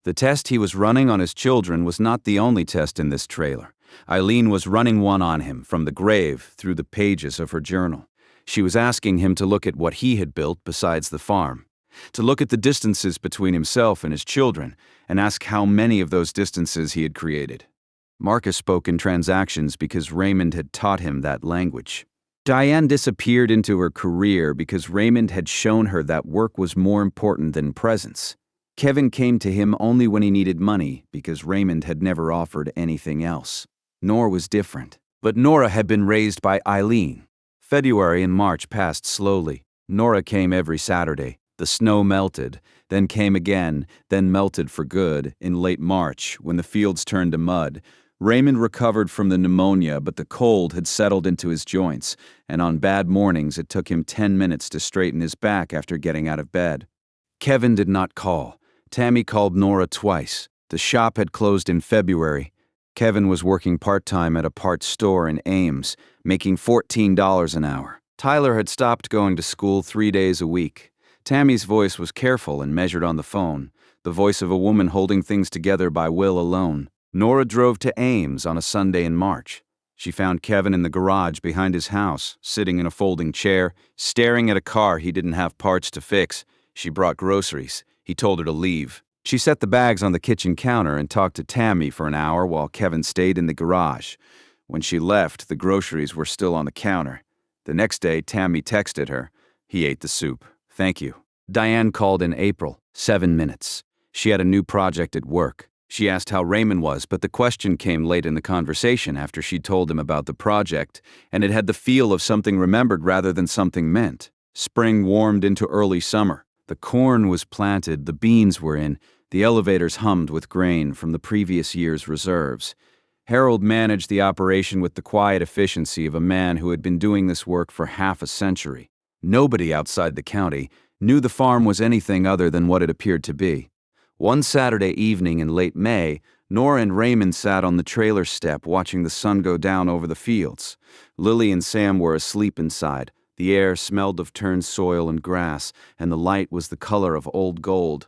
The test he was running on his children was not the only test in this trailer. Eileen was running one on him from the grave through the pages of her journal. She was asking him to look at what he had built besides the farm, to look at the distances between himself and his children, and ask how many of those distances he had created. Marcus spoke in transactions because Raymond had taught him that language. Diane disappeared into her career because Raymond had shown her that work was more important than presence. Kevin came to him only when he needed money because Raymond had never offered anything else. Nora was different. But Nora had been raised by Eileen. February and March passed slowly. Nora came every Saturday. The snow melted, then came again, then melted for good in late March when the fields turned to mud. Raymond recovered from the pneumonia, but the cold had settled into his joints, and on bad mornings it took him 10 minutes to straighten his back after getting out of bed. Kevin did not call. Tammy called Nora twice. The shop had closed in February. Kevin was working part-time at a parts store in Ames, making $14 an hour. Tyler had stopped going to school 3 days a week. Tammy's voice was careful and measured on the phone. the voice of a woman holding things together by will alone. Nora drove to Ames on a Sunday in March. She found Kevin in the garage behind his house, sitting in a folding chair, staring at a car he didn't have parts to fix. She brought groceries. He told her to leave. She set the bags on the kitchen counter and talked to Tammy for an hour while Kevin stayed in the garage. When she left, the groceries were still on the counter. The next day, Tammy texted her. He ate the soup. Thank you. Diane called in April. 7 minutes. She had a new project at work. She asked how Raymond was, but the question came late in the conversation after she'd told him about the project, and it had the feel of something remembered rather than something meant. Spring warmed into early summer. The corn was planted, the beans were in, the elevators hummed with grain from the previous year's reserves. Harold managed the operation with the quiet efficiency of a man who had been doing this work for half a century. Nobody outside the county knew the farm was anything other than what it appeared to be. One Saturday evening in late May, Nora and Raymond sat on the trailer step watching the sun go down over the fields. Lily and Sam were asleep inside. The air smelled of turned soil and grass, and the light was the color of old gold.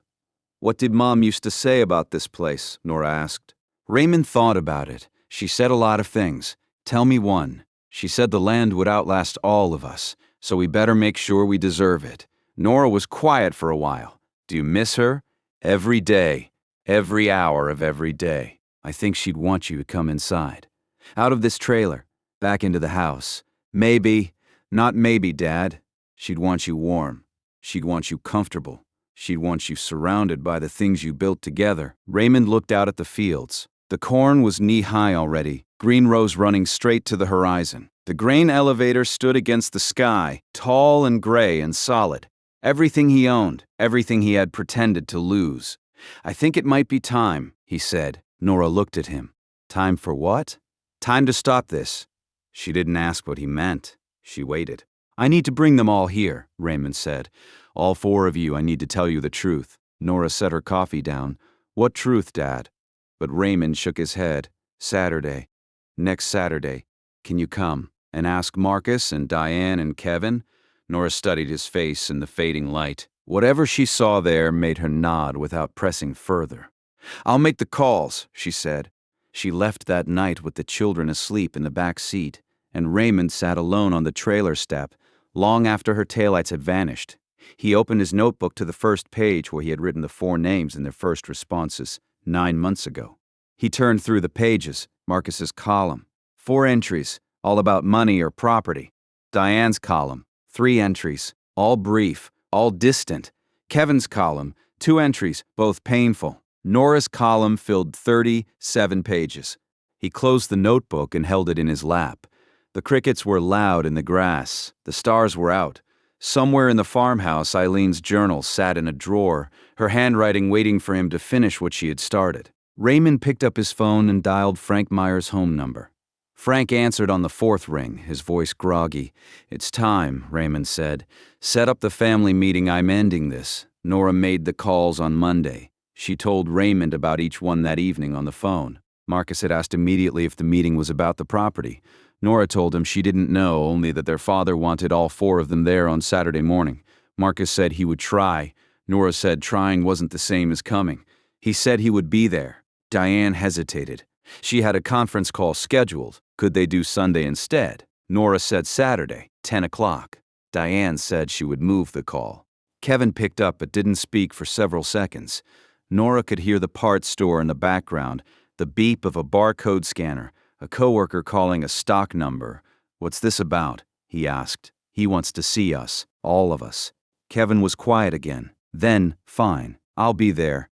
"What did Mom used to say about this place?" Nora asked. Raymond thought about it. She said a lot of things. "Tell me one." She said the land would outlast all of us, so we better make sure we deserve it. Nora was quiet for a while. "Do you miss her?" "Every day. Every hour of every day. I think she'd want you to come inside. Out of this trailer. Back into the house. Maybe. Not maybe, Dad. She'd want you warm. She'd want you comfortable. She'd want you surrounded by the things you built together." Raymond looked out at the fields. The corn was knee-high already, green rows running straight to the horizon. The grain elevator stood against the sky, tall and gray and solid. Everything he owned, everything he had pretended to lose. "I think it might be time," he said. Nora looked at him. "Time for what?" "Time to stop this." She didn't ask what he meant. She waited. "I need to bring them all here," Raymond said. "All 4 of you, I need to tell you the truth." Nora set her coffee down. "What truth, Dad?" But Raymond shook his head. "Saturday. Next Saturday. Can you come? And ask Marcus and Diane and Kevin?" Nora studied his face in the fading light. Whatever she saw there made her nod without pressing further. "I'll make the calls," she said. She left that night with the children asleep in the back seat, and Raymond sat alone on the trailer step, long after her taillights had vanished. He opened his notebook to the first page where he had written the 4 names in their first responses 9 months ago. He turned through the pages, Marcus's column. 4 entries, all about money or property. Diane's column, 3 entries, all brief, all distant. Kevin's column, 2 entries, both painful. Nora's column filled 37 pages. He closed the notebook and held it in his lap. The crickets were loud in the grass. The stars were out. Somewhere in the farmhouse, Eileen's journal sat in a drawer, her handwriting waiting for him to finish what she had started. Raymond picked up his phone and dialed Frank Meyer's home number. Frank answered on the 4th ring, his voice groggy. "It's time," Raymond said. "Set up the family meeting. I'm ending this." Nora made the calls on Monday. She told Raymond about each one that evening on the phone. Marcus had asked immediately if the meeting was about the property. Nora told him she didn't know, only that their father wanted all 4 of them there on Saturday morning. Marcus said he would try. Nora said trying wasn't the same as coming. He said he would be there. Diane hesitated. She had a conference call scheduled. Could they do Sunday instead? Nora said Saturday, 10 o'clock. Diane said she would move the call. Kevin picked up but didn't speak for several seconds. Nora could hear the parts store in the background, the beep of a barcode scanner, a coworker calling a stock number. "What's this about?" he asked. "He wants to see us, all of us." Kevin was quiet again. Then, "Fine, I'll be there."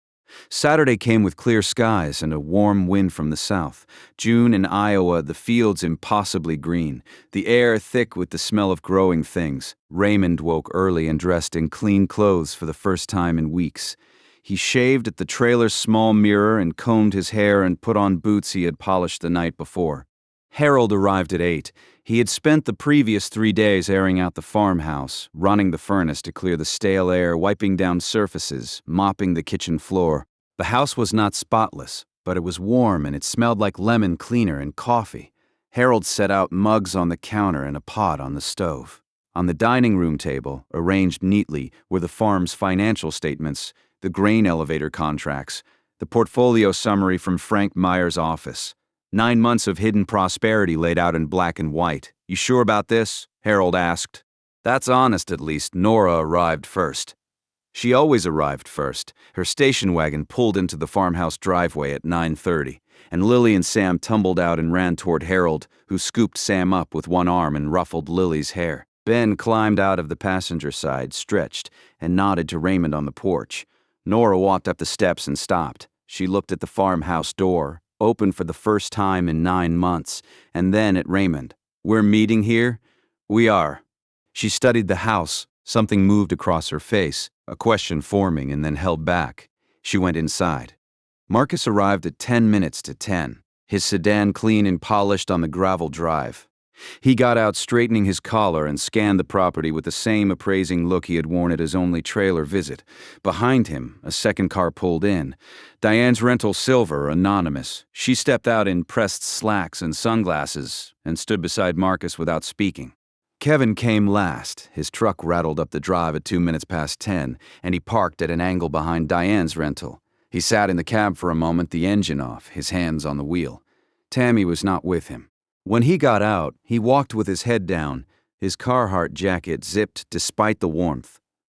Saturday came with clear skies and a warm wind from the south. June in Iowa, the fields impossibly green, the air thick with the smell of growing things. Raymond woke early and dressed in clean clothes for the first time in weeks. He shaved at the trailer's small mirror and combed his hair and put on boots he had polished the night before. Harold arrived at 8. He had spent the previous 3 days airing out the farmhouse, running the furnace to clear the stale air, wiping down surfaces, mopping the kitchen floor. The house was not spotless, but it was warm and it smelled like lemon cleaner and coffee. Harold set out mugs on the counter and a pot on the stove. On the dining room table, arranged neatly, were the farm's financial statements, The grain elevator contracts. The portfolio summary from Frank Meyer's office. 9 months of hidden prosperity laid out in black and white. You sure about this? Harold asked. That's honest, at least. Nora arrived first. She always arrived first. Her station wagon pulled into the farmhouse driveway at 9:30, and Lily and Sam tumbled out and ran toward Harold, who scooped Sam up with one arm and ruffled Lily's hair. Ben climbed out of the passenger side, stretched, and nodded to Raymond on the porch. Nora walked up the steps and stopped. She looked at the farmhouse door, open for the first time in 9 months, and then at Raymond. We're meeting here? We are. She studied the house. Something moved across her face, a question forming and then held back. She went inside. Marcus arrived at 10 minutes to 10, his sedan clean and polished on the gravel drive. He got out, straightening his collar, and scanned the property with the same appraising look he had worn at his only trailer visit. Behind him, a second car pulled in. Diane's Rental Silver, anonymous. She stepped out in pressed slacks and sunglasses and stood beside Marcus without speaking. Kevin came last. His truck rattled up the drive at 2 minutes past 10, and he parked at an angle behind Diane's rental. He sat in the cab for a moment, the engine off, his hands on the wheel. Tammy was not with him. When he got out, he walked with his head down, his Carhartt jacket zipped despite the warmth.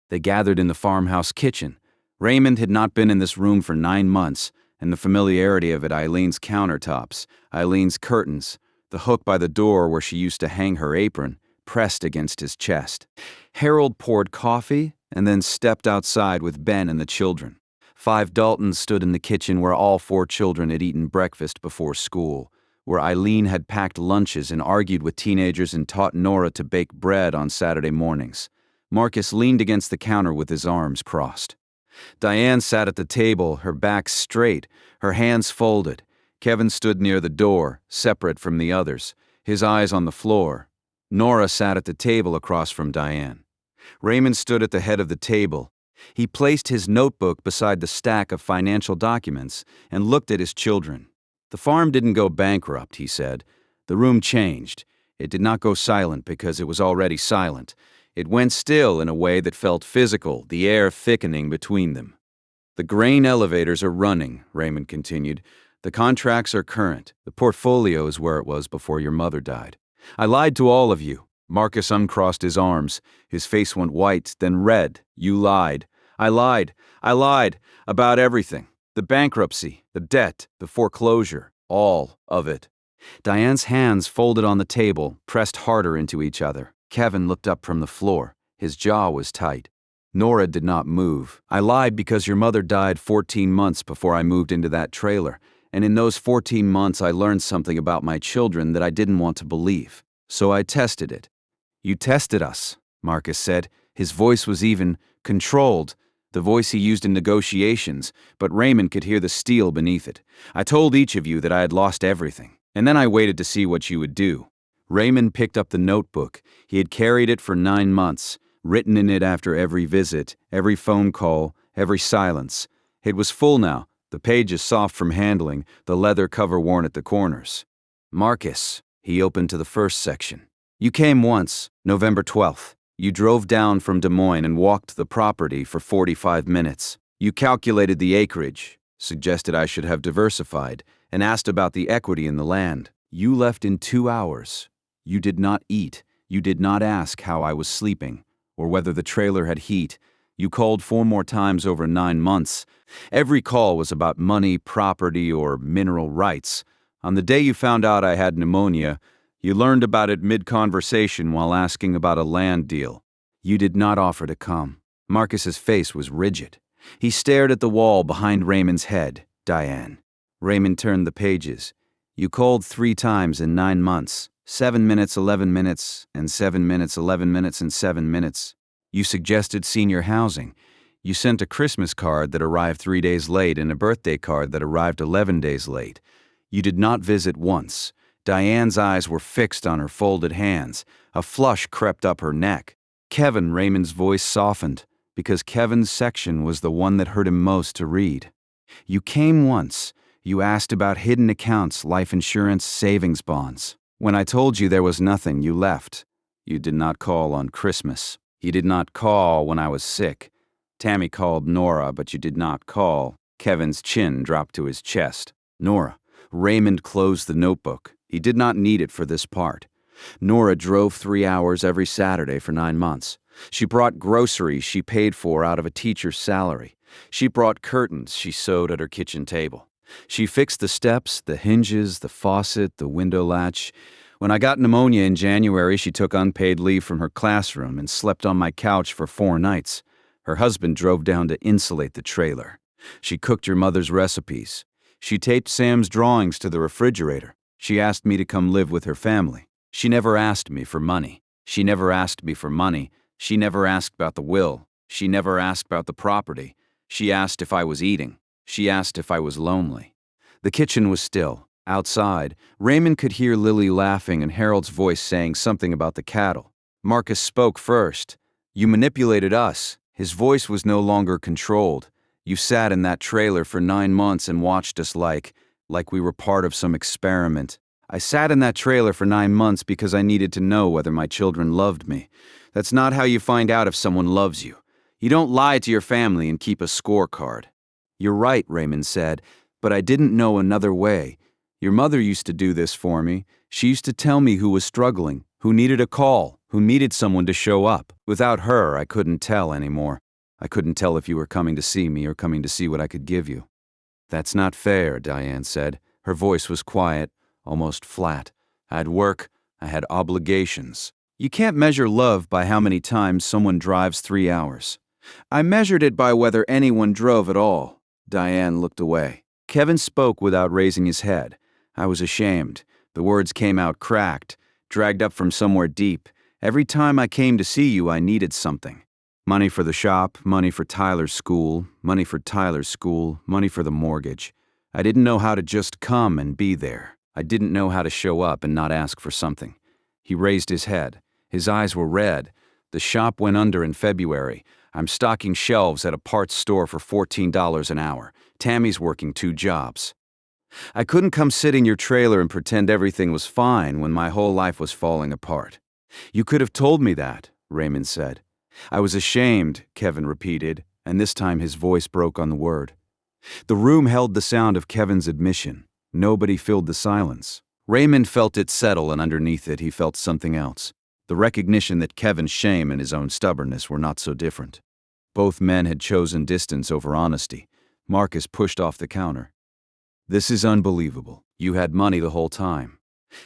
They gathered in the farmhouse kitchen. Raymond had not been in this room for 9 months, and the familiarity of it, Eileen's countertops, Eileen's curtains, the hook by the door where she used to hang her apron, pressed against his chest. Harold poured coffee and then stepped outside with Ben and the children. 5 Daltons stood in the kitchen where all 4 children had eaten breakfast before school, where Eileen had packed lunches and argued with teenagers and taught Nora to bake bread on Saturday mornings. Marcus leaned against the counter with his arms crossed. Diane sat at the table, her back straight, her hands folded. Kevin stood near the door, separate from the others, his eyes on the floor. Nora sat at the table across from Diane. Raymond stood at the head of the table. He placed his notebook beside the stack of financial documents and looked at his children. The farm didn't go bankrupt, he said. The room changed. It did not go silent because it was already silent. It went still in a way that felt physical, the air thickening between them. The grain elevators are running, Raymond continued. The contracts are current. The portfolio is where it was before your mother died. I lied to all of you. Marcus uncrossed his arms. His face went white, then red. You lied. I lied. I lied about everything. The bankruptcy, the debt, the foreclosure, all of it. Diane's hands folded on the table, pressed harder into each other. Kevin looked up from the floor. His jaw was tight. Nora did not move. I lied because your mother died 14 months before I moved into that trailer, and in those 14 months I learned something about my children that I didn't want to believe. So I tested it. You tested us, Marcus said. His voice was even, controlled, the voice he used in negotiations, but Raymond could hear the steel beneath it. I told each of you that I had lost everything, and then I waited to see what you would do. Raymond picked up the notebook. He had carried it for 9 months, written in it after every visit, every phone call, every silence. It was full now, the pages soft from handling, the leather cover worn at the corners. Marcus, he opened to the first section. You came once, November 12th. You drove down from Des Moines and walked the property for 45 minutes. You calculated the acreage, suggested I should have diversified, and asked about the equity in the land. You left in 2 hours. You did not eat. You did not ask how I was sleeping, or whether the trailer had heat. You called 4 more times over 9 months. Every call was about money, property, or mineral rights. On the day you found out I had pneumonia, you learned about it mid-conversation while asking about a land deal. You did not offer to come. Marcus's face was rigid. He stared at the wall behind Raymond's head. Diane. Raymond turned the pages. You called 3 times in 9 months. 7 minutes, 11 minutes, and 7 minutes, 11 minutes, and 7 minutes. You suggested senior housing. You sent a Christmas card that arrived 3 days late and a birthday card that arrived 11 days late. You did not visit once. Diane's eyes were fixed on her folded hands. A flush crept up her neck. Kevin, Raymond's voice softened, because Kevin's section was the one that hurt him most to read. You came once. You asked about hidden accounts, life insurance, savings bonds. When I told you there was nothing, you left. You did not call on Christmas. You did not call when I was sick. Tammy called Nora, but you did not call. Kevin's chin dropped to his chest. Nora. Raymond closed the notebook. He did not need it for this part. Nora drove 3 hours every Saturday for 9 months. She brought groceries she paid for out of a teacher's salary. She brought curtains she sewed at her kitchen table. She fixed the steps, the hinges, the faucet, the window latch. When I got pneumonia in January, she took unpaid leave from her classroom and slept on my couch for 4 nights. Her husband drove down to insulate the trailer. She cooked your mother's recipes. She taped Sam's drawings to the refrigerator. She asked me to come live with her family. She never asked me for money. She never asked me for money. She never asked about the will. She never asked about the property. She asked if I was eating. She asked if I was lonely. The kitchen was still. Outside, Raymond could hear Lily laughing and Harold's voice saying something about the cattle. Marcus spoke first. You manipulated us. His voice was no longer controlled. You sat in that trailer for 9 months and watched us like we were part of some experiment. I sat in that trailer for 9 months because I needed to know whether my children loved me. That's not how you find out if someone loves you. You don't lie to your family and keep a scorecard. You're right, Raymond said, but I didn't know another way. Your mother used to do this for me. She used to tell me who was struggling, who needed a call, who needed someone to show up. Without her, I couldn't tell anymore. I couldn't tell if you were coming to see me or coming to see what I could give you. That's not fair, Diane said. Her voice was quiet, almost flat. I had work, I had obligations. You can't measure love by how many times someone drives 3 hours. I measured it by whether anyone drove at all. Diane looked away. Kevin spoke without raising his head. I was ashamed. The words came out cracked, dragged up from somewhere deep. Every time I came to see you, I needed something. Money for the shop, money for Tyler's school, money for Tyler's school, money for the mortgage. I didn't know how to just come and be there. I didn't know how to show up and not ask for something. He raised his head. His eyes were red. The shop went under in February. I'm stocking shelves at a parts store for $14 an hour. Tammy's working 2 jobs. I couldn't come sit in your trailer and pretend everything was fine when my whole life was falling apart. You could have told me that, Raymond said. I was ashamed, Kevin repeated, and this time his voice broke on the word. The room held the sound of Kevin's admission. Nobody filled the silence. Raymond felt it settle, and underneath it he felt something else. The recognition that Kevin's shame and his own stubbornness were not so different. Both men had chosen distance over honesty. Marcus pushed off the counter. This is unbelievable. You had money the whole time.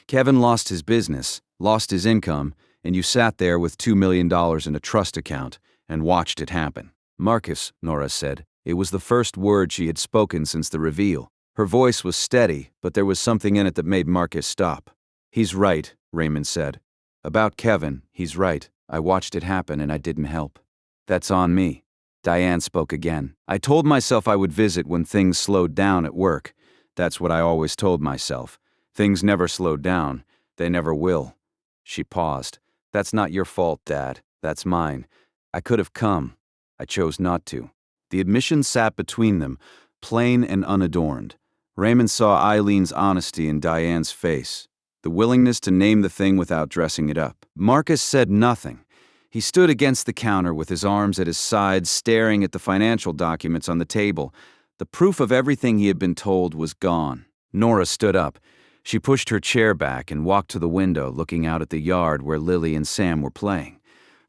Kevin lost his business, lost his income, and you sat there with $2 million in a trust account and watched it happen. Marcus, Nora said. It was the first word she had spoken since the reveal. Her voice was steady, but there was something in it that made Marcus stop. He's right, Raymond said. About Kevin, he's right. I watched it happen and I didn't help. That's on me. Diane spoke again. I told myself I would visit when things slowed down at work. That's what I always told myself. Things never slowed down. They never will. She paused. That's not your fault, Dad. That's mine. I could have come. I chose not to. The admission sat between them, plain and unadorned. Raymond saw Eileen's honesty in Diane's face, the willingness to name the thing without dressing it up. Marcus said nothing. He stood against the counter with his arms at his sides, staring at the financial documents on the table. The proof of everything he had been told was gone. Nora stood up. She pushed her chair back and walked to the window, looking out at the yard where Lily and Sam were playing.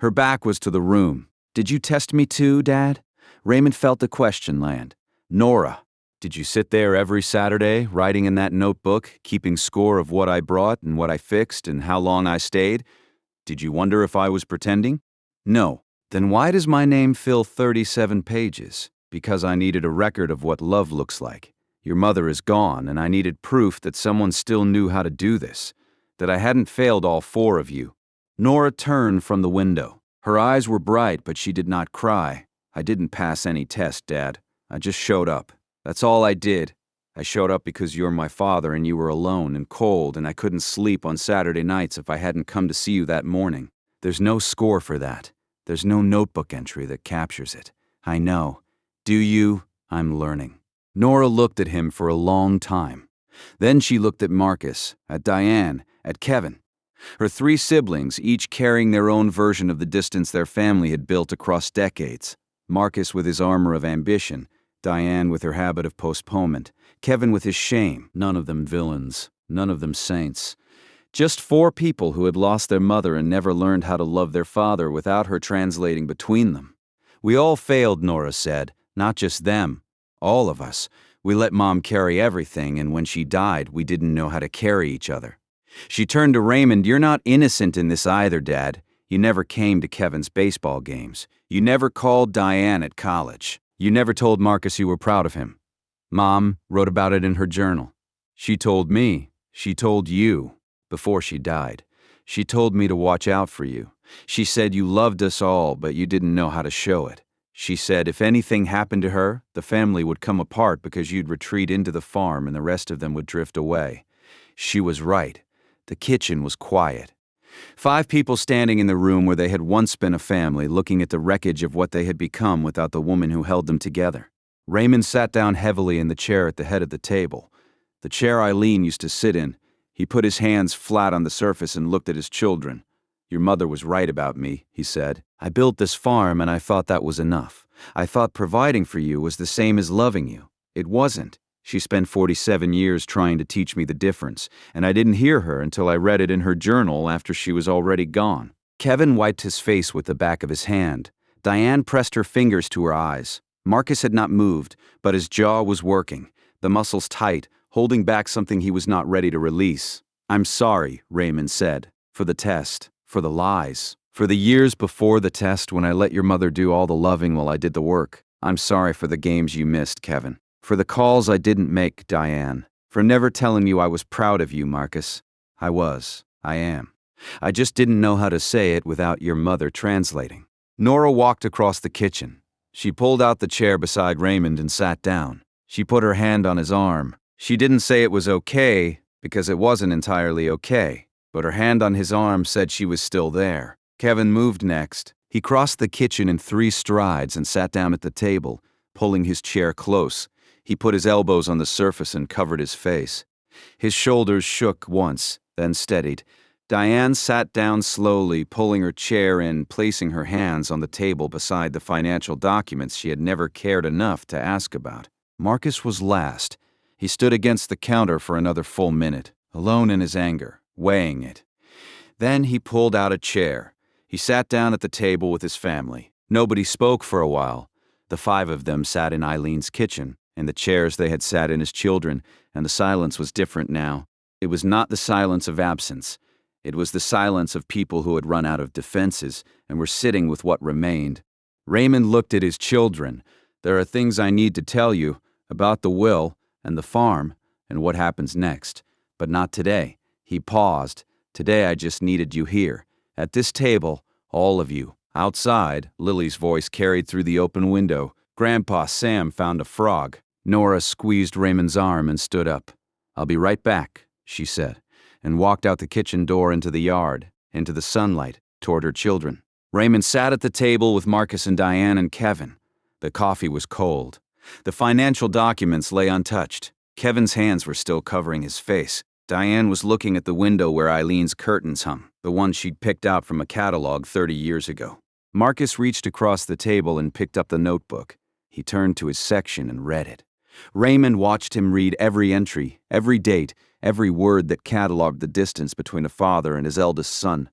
Her back was to the room. Did you test me too, Dad? Raymond felt the question land. Nora, did you sit there every Saturday, writing in that notebook, keeping score of what I brought and what I fixed and how long I stayed? Did you wonder if I was pretending? No. Then why does my name fill 37 pages? Because I needed a record of what love looks like. Your mother is gone, and I needed proof that someone still knew how to do this, that I hadn't failed all 4 of you. Nora turned from the window. Her eyes were bright, but she did not cry. I didn't pass any test, Dad. I just showed up. That's all I did. I showed up because you're my father and you were alone and cold and I couldn't sleep on Saturday nights if I hadn't come to see you that morning. There's no score for that. There's no notebook entry that captures it. I know. Do you? I'm learning. Nora looked at him for a long time. Then she looked at Marcus, at Diane, at Kevin. Her 3 siblings, each carrying their own version of the distance their family had built across decades. Marcus with his armor of ambition, Diane with her habit of postponement, Kevin with his shame, none of them villains, none of them saints. Just 4 people who had lost their mother and never learned how to love their father without her translating between them. We all failed, Nora said. Not just them. All of us. We let Mom carry everything, and when she died, we didn't know how to carry each other. She turned to Raymond. You're not innocent in this either, Dad. You never came to Kevin's baseball games. You never called Diane at college. You never told Marcus you were proud of him. Mom wrote about it in her journal. She told me. She told you. Before she died. She told me to watch out for you. She said you loved us all, but you didn't know how to show it. She said if anything happened to her, the family would come apart because you'd retreat into the farm and the rest of them would drift away. She was right. The kitchen was quiet. 5 people standing in the room where they had once been a family, looking at the wreckage of what they had become without the woman who held them together. Raymond sat down heavily in the chair at the head of the table. The chair Eileen used to sit in. He put his hands flat on the surface and looked at his children. Your mother was right about me, he said. I built this farm and I thought that was enough. I thought providing for you was the same as loving you. It wasn't. She spent 47 years trying to teach me the difference, and I didn't hear her until I read it in her journal after she was already gone. Kevin wiped his face with the back of his hand. Diane pressed her fingers to her eyes. Marcus had not moved, but his jaw was working, the muscles tight, holding back something he was not ready to release. I'm sorry, Raymond said, for the test, for the lies, for the years before the test when I let your mother do all the loving while I did the work. I'm sorry for the games you missed, Kevin. For the calls I didn't make, Diane. For never telling you I was proud of you, Marcus. I was. I am. I just didn't know how to say it without your mother translating. Nora walked across the kitchen. She pulled out the chair beside Raymond and sat down. She put her hand on his arm. She didn't say it was okay, because it wasn't entirely okay, but her hand on his arm said she was still there. Kevin moved next. He crossed the kitchen in 3 strides and sat down at the table, pulling his chair close. He put his elbows on the surface and covered his face. His shoulders shook once, then steadied. Diane sat down slowly, pulling her chair in, placing her hands on the table beside the financial documents she had never cared enough to ask about. Marcus was last. He stood against the counter for another full minute, alone in his anger, weighing it. Then he pulled out a chair. He sat down at the table with his family. Nobody spoke for a while. The 5 of them sat in Eileen's kitchen, in the chairs they had sat in as children, and the silence was different now. It was not the silence of absence. It was the silence of people who had run out of defenses and were sitting with what remained. Raymond looked at his children. There are things I need to tell you about the will and the farm and what happens next, but not today. He paused. Today I just needed you here. At this table, all of you. Outside, Lily's voice carried through the open window. Grandpa Sam found a frog. Nora squeezed Raymond's arm and stood up. I'll be right back, she said, and walked out the kitchen door into the yard, into the sunlight, toward her children. Raymond sat at the table with Marcus and Diane and Kevin. The coffee was cold. The financial documents lay untouched. Kevin's hands were still covering his face. Diane was looking at the window where Eileen's curtains hung, the one she'd picked out from a catalog 30 years ago. Marcus reached across the table and picked up the notebook. He turned to his section and read it. Raymond watched him read every entry, every date, every word that cataloged the distance between a father and his eldest son.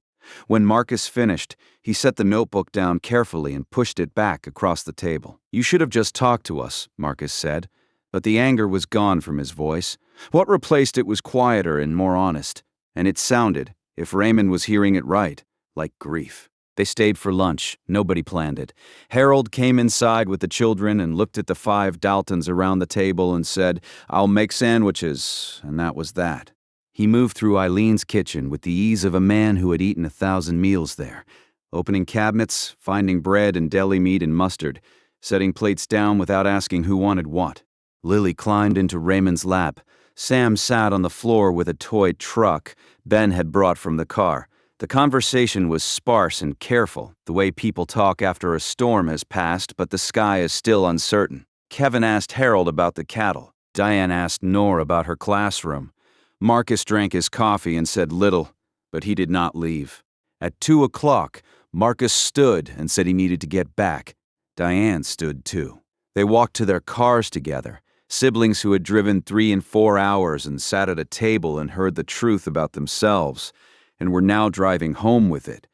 When Marcus finished, he set the notebook down carefully and pushed it back across the table. You should have just talked to us, Marcus said, but the anger was gone from his voice. What replaced it was quieter and more honest, and it sounded, if Raymond was hearing it right, like grief. They stayed for lunch. Nobody planned it. Harold came inside with the children and looked at the 5 Daltons around the table and said, I'll make sandwiches, and that was that. He moved through Eileen's kitchen with the ease of a man who had eaten 1,000 meals there, opening cabinets, finding bread and deli meat and mustard, setting plates down without asking who wanted what. Lily climbed into Raymond's lap. Sam sat on the floor with a toy truck Ben had brought from the car. The conversation was sparse and careful, the way people talk after a storm has passed but the sky is still uncertain. Kevin asked Harold about the cattle. Diane asked Nora about her classroom. Marcus drank his coffee and said little, but he did not leave. At 2 o'clock, Marcus stood and said he needed to get back. Diane stood too. They walked to their cars together, siblings who had driven 3 and 4 hours and sat at a table and heard the truth about themselves, and were now driving home with it.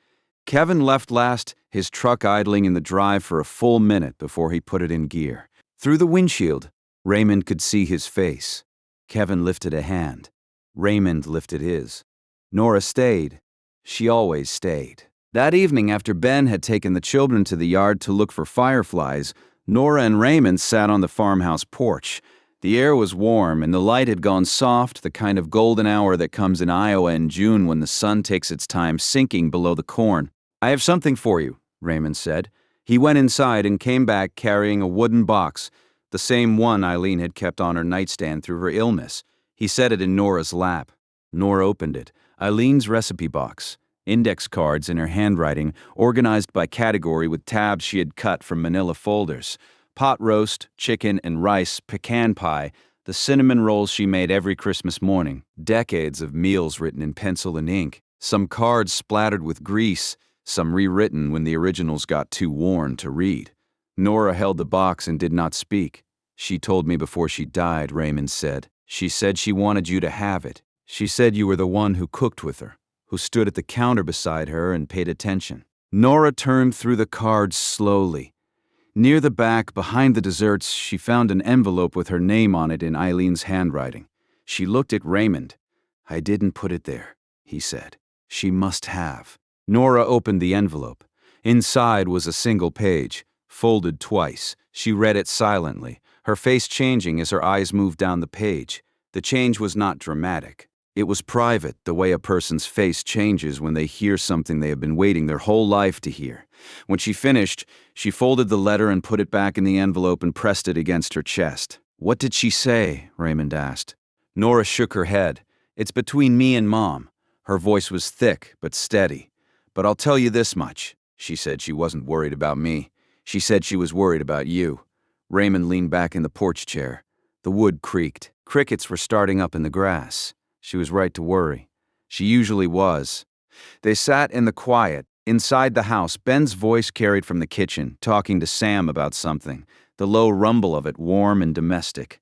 Kevin left last, his truck idling in the drive for a full minute before he put it in gear. Through the windshield, Raymond could see his face. Kevin lifted a hand. Raymond lifted his. Nora stayed. She always stayed. That evening, after Ben had taken the children to the yard to look for fireflies, Nora and Raymond sat on the farmhouse porch. The air was warm and the light had gone soft, the kind of golden hour that comes in Iowa in June when the sun takes its time sinking below the corn. "I have something for you," Raymond said. He went inside and came back carrying a wooden box, the same one Eileen had kept on her nightstand through her illness. He set it in Nora's lap. Nora opened it. Eileen's recipe box. Index cards in her handwriting, organized by category with tabs she had cut from manila folders. Pot roast, chicken and rice, pecan pie, the cinnamon rolls she made every Christmas morning. Decades of meals written in pencil and ink. Some cards splattered with grease, some rewritten when the originals got too worn to read. Nora held the box and did not speak. "She told me before she died," Raymond said. "She said she wanted you to have it. She said you were the one who cooked with her, who stood at the counter beside her and paid attention." Nora turned through the cards slowly. Near the back, behind the desserts, she found an envelope with her name on it in Eileen's handwriting. She looked at Raymond. "I didn't put it there," he said. "She must have." Nora opened the envelope. Inside was a single page, folded twice. She read it silently, her face changing as her eyes moved down the page. The change was not dramatic. It was private, the way a person's face changes when they hear something they have been waiting their whole life to hear. When she finished, she folded the letter and put it back in the envelope and pressed it against her chest. "What did she say?" Raymond asked. Nora shook her head. "It's between me and Mom." Her voice was thick but steady. "But I'll tell you this much. She said she wasn't worried about me. She said she was worried about you." Raymond leaned back in the porch chair. The wood creaked. Crickets were starting up in the grass. She was right to worry. She usually was. They sat in the quiet. Inside the house, Ben's voice carried from the kitchen, talking to Sam about something, the low rumble of it warm and domestic.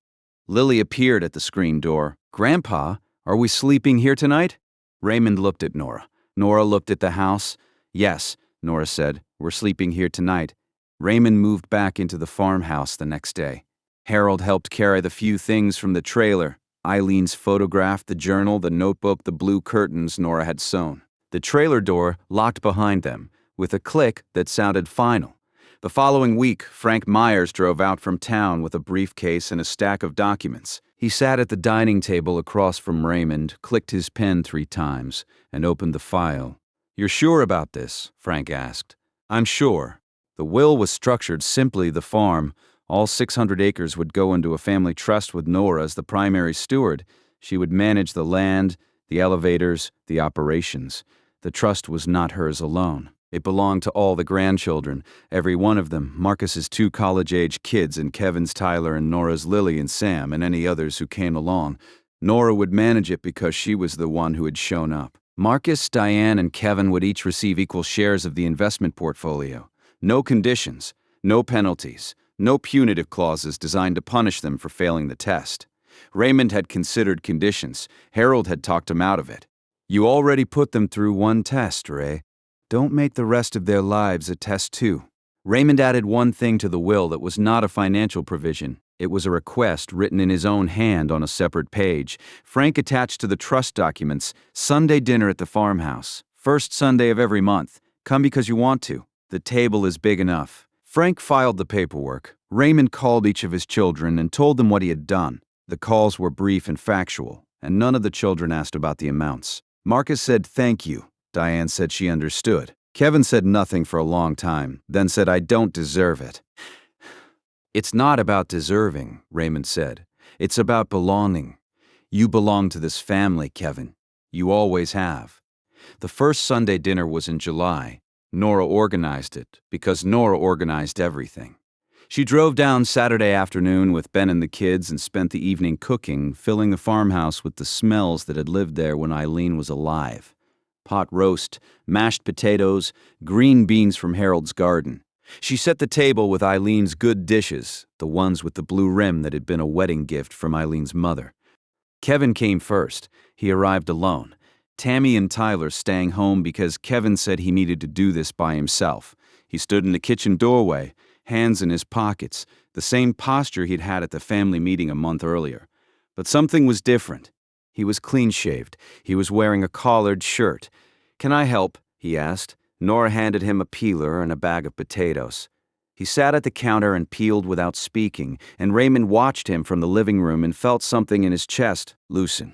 Lily appeared at the screen door. "Grandpa, are we sleeping here tonight?" Raymond looked at Nora. Nora looked at the house. "Yes," Nora said, "we're sleeping here tonight." Raymond moved back into the farmhouse the next day. Harold helped carry the few things from the trailer. Eileen's photograph, the journal, the notebook, the blue curtains Nora had sewn. The trailer door locked behind them, with a click that sounded final. The following week, Frank Myers drove out from town with a briefcase and a stack of documents. He sat at the dining table across from Raymond, clicked his pen 3 times, and opened the file. "You're sure about this?" Frank asked. "I'm sure." The will was structured simply: the farm, all 600 acres, would go into a family trust with Nora as the primary steward. She would manage the land, the elevators, the operations. The trust was not hers alone. It belonged to all the grandchildren, every one of them, Marcus's 2 college-age kids and Kevin's Tyler and Nora's Lily and Sam and any others who came along. Nora would manage it because she was the one who had shown up. Marcus, Diane, and Kevin would each receive equal shares of the investment portfolio. No conditions, no penalties, no punitive clauses designed to punish them for failing the test. Raymond had considered conditions. Harold had talked him out of it. "You already put them through 1 test, Ray. Don't make the rest of their lives a test too." Raymond added one thing to the will that was not a financial provision. It was a request written in his own hand on a separate page. Frank attached to the trust documents: "Sunday dinner at the farmhouse. First Sunday of every month. Come because you want to. The table is big enough." Frank filed the paperwork. Raymond called each of his children and told them what he had done. The calls were brief and factual, and none of the children asked about the amounts. Marcus said thank you. Diane said she understood. Kevin said nothing for a long time, then said, "I don't deserve it." "It's not about deserving," Raymond said. "It's about belonging. You belong to this family, Kevin. You always have." The first Sunday dinner was in July. Nora organized it, because Nora organized everything. She drove down Saturday afternoon with Ben and the kids and spent the evening cooking, filling the farmhouse with the smells that had lived there when Eileen was alive. Pot roast, mashed potatoes, green beans from Harold's garden. She set the table with Eileen's good dishes, the ones with the blue rim that had been a wedding gift from Eileen's mother. Kevin came first. He arrived alone. Tammy and Tyler staying home because Kevin said he needed to do this by himself. He stood in the kitchen doorway, hands in his pockets, the same posture he'd had at the family meeting a month earlier. But something was different. He was clean-shaved. He was wearing a collared shirt. "Can I help?" he asked. Nora handed him a peeler and a bag of potatoes. He sat at the counter and peeled without speaking, and Raymond watched him from the living room and felt something in his chest loosen.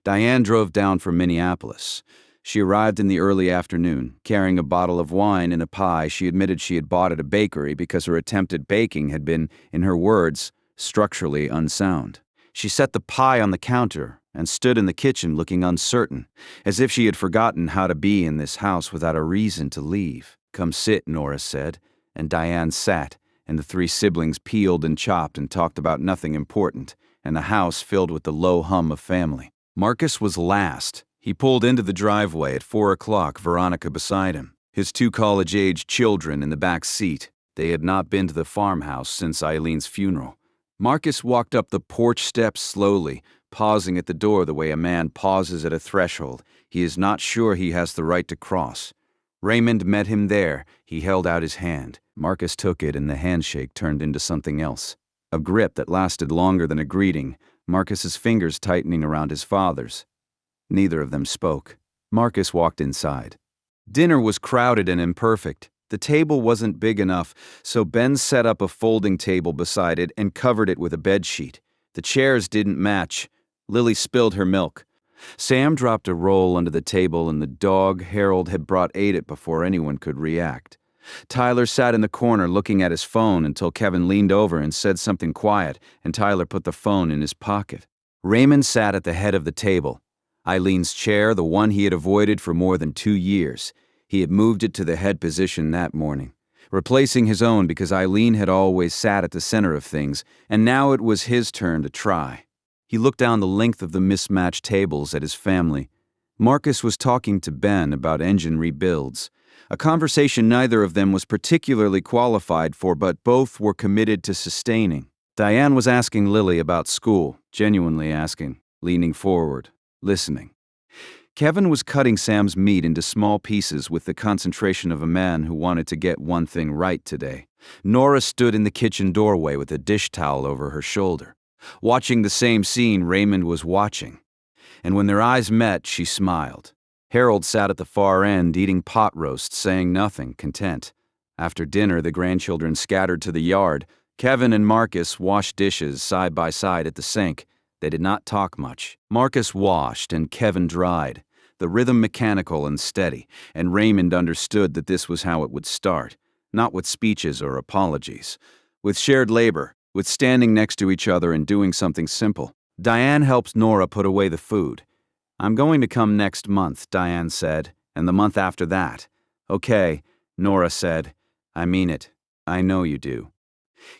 Diane drove down from Minneapolis. She arrived in the early afternoon, carrying a bottle of wine and a pie she admitted she had bought at a bakery because her attempt at baking had been, in her words, structurally unsound. She set the pie on the counter and stood in the kitchen looking uncertain, as if she had forgotten how to be in this house without a reason to leave. "Come sit," Nora said, and Diane sat, and the three siblings peeled and chopped and talked about nothing important, and the house filled with the low hum of family. Marcus was last. He pulled into the driveway at 4 o'clock, Veronica beside him, his two college-age children in the back seat. They had not been to the farmhouse since Eileen's funeral. Marcus walked up the porch steps slowly, pausing at the door the way a man pauses at a threshold. He is not sure he has the right to cross. Raymond met him there. He held out his hand. Marcus took it, and the handshake turned into something else. A grip that lasted longer than a greeting, Marcus's fingers tightening around his father's. Neither of them spoke. Marcus walked inside. Dinner was crowded and imperfect. The table wasn't big enough, so Ben set up a folding table beside it and covered it with a bedsheet. The chairs didn't match. Lily spilled her milk. Sam dropped a roll under the table, and the dog Harold had brought ate it before anyone could react. Tyler sat in the corner looking at his phone until Kevin leaned over and said something quiet, and Tyler put the phone in his pocket. Raymond sat at the head of the table. Eileen's chair, the one he had avoided for more than 2 years. He had moved it to the head position that morning, replacing his own because Eileen had always sat at the center of things, and now it was his turn to try. He looked down the length of the mismatched tables at his family. Marcus was talking to Ben about engine rebuilds, a conversation neither of them was particularly qualified for, but both were committed to sustaining. Diane was asking Lily about school, genuinely asking, leaning forward, listening. Kevin was cutting Sam's meat into small pieces with the concentration of a man who wanted to get one thing right today. Nora stood in the kitchen doorway with a dish towel over her shoulder. Watching the same scene Raymond was watching. And when their eyes met, she smiled. Harold sat at the far end eating pot roast, saying nothing, content. After dinner, the grandchildren scattered to the yard. Kevin and Marcus washed dishes side by side at the sink. They did not talk much. Marcus washed and Kevin dried, the rhythm mechanical and steady, and Raymond understood that this was how it would start, not with speeches or apologies, with shared labor, with standing next to each other and doing something simple. Diane helped Nora put away the food. "I'm going to come next month," Diane said, "and the month after that." "Okay," Nora said. "I mean it. I know you do."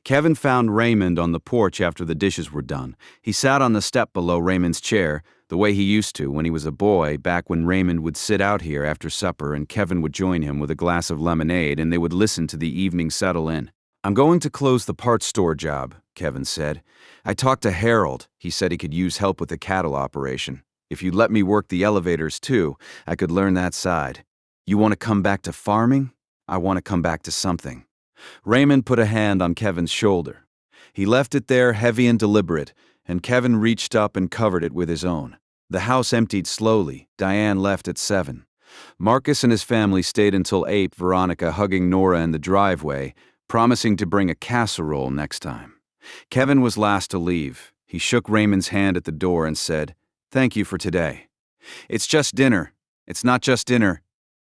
Kevin found Raymond on the porch after the dishes were done. He sat on the step below Raymond's chair, the way he used to when he was a boy, back when Raymond would sit out here after supper and Kevin would join him with a glass of lemonade and they would listen to the evening settle in. "I'm going to close the parts store job," Kevin said. "I talked to Harold. He said he could use help with the cattle operation. If you'd let me work the elevators too, I could learn that side. You want to come back to farming? I want to come back to something." Raymond put a hand on Kevin's shoulder. He left it there heavy and deliberate, and Kevin reached up and covered it with his own. The house emptied slowly. Diane left at 7. Marcus and his family stayed until 8, Veronica hugging Nora in the driveway, promising to bring a casserole next time. Kevin was last to leave. He shook Raymond's hand at the door and said, "Thank you for today." "It's just dinner. It's not just dinner.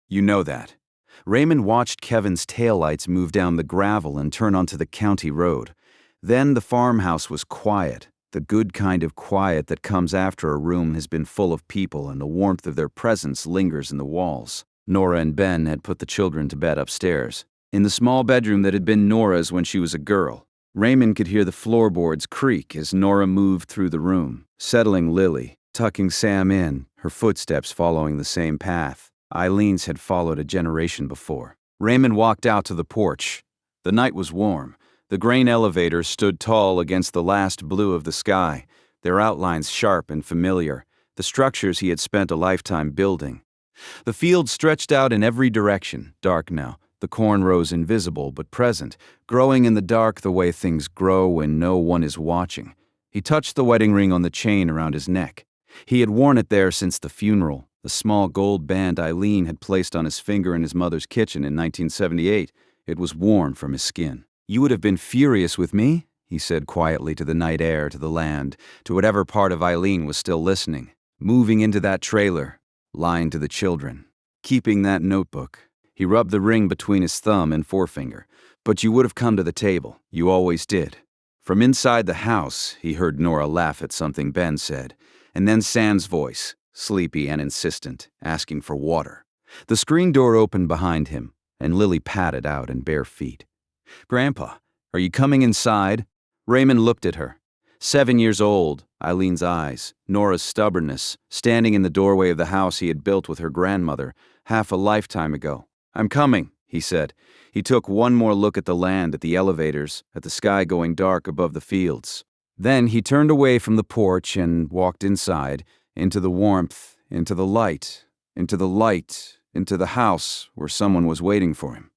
You know that." Raymond watched Kevin's taillights move down the gravel and turn onto the county road. Then the farmhouse was quiet, the good kind of quiet that comes after a room has been full of people and the warmth of their presence lingers in the walls. Nora and Ben had put the children to bed upstairs, in the small bedroom that had been Nora's when she was a girl. Raymond could hear the floorboards creak as Nora moved through the room, settling Lily, tucking Sam in, her footsteps following the same path Eileen's had followed a generation before. Raymond walked out to the porch. The night was warm. The grain elevators stood tall against the last blue of the sky, their outlines sharp and familiar, the structures he had spent a lifetime building. The field stretched out in every direction, dark now. The corn rose invisible but present, growing in the dark the way things grow when no one is watching. He touched the wedding ring on the chain around his neck. He had worn it there since the funeral, the small gold band Eileen had placed on his finger in his mother's kitchen in 1978. It was worn from his skin. "You would have been furious with me?" he said quietly to the night air, to the land, to whatever part of Eileen was still listening. "Moving into that trailer, lying to the children, keeping that notebook." He rubbed the ring between his thumb and forefinger. "But you would have come to the table. You always did." From inside the house, he heard Nora laugh at something Ben said, and then Sam's voice, sleepy and insistent, asking for water. The screen door opened behind him, and Lily padded out in bare feet. "Grandpa, are you coming inside?" Raymond looked at her. 7 years old, Eileen's eyes, Nora's stubbornness, standing in the doorway of the house he had built with her grandmother, half a lifetime ago. "I'm coming," he said. He took one more look at the land, at the elevators, at the sky going dark above the fields. Then he turned away from the porch and walked inside, into the warmth, into the light, into the house where someone was waiting for him.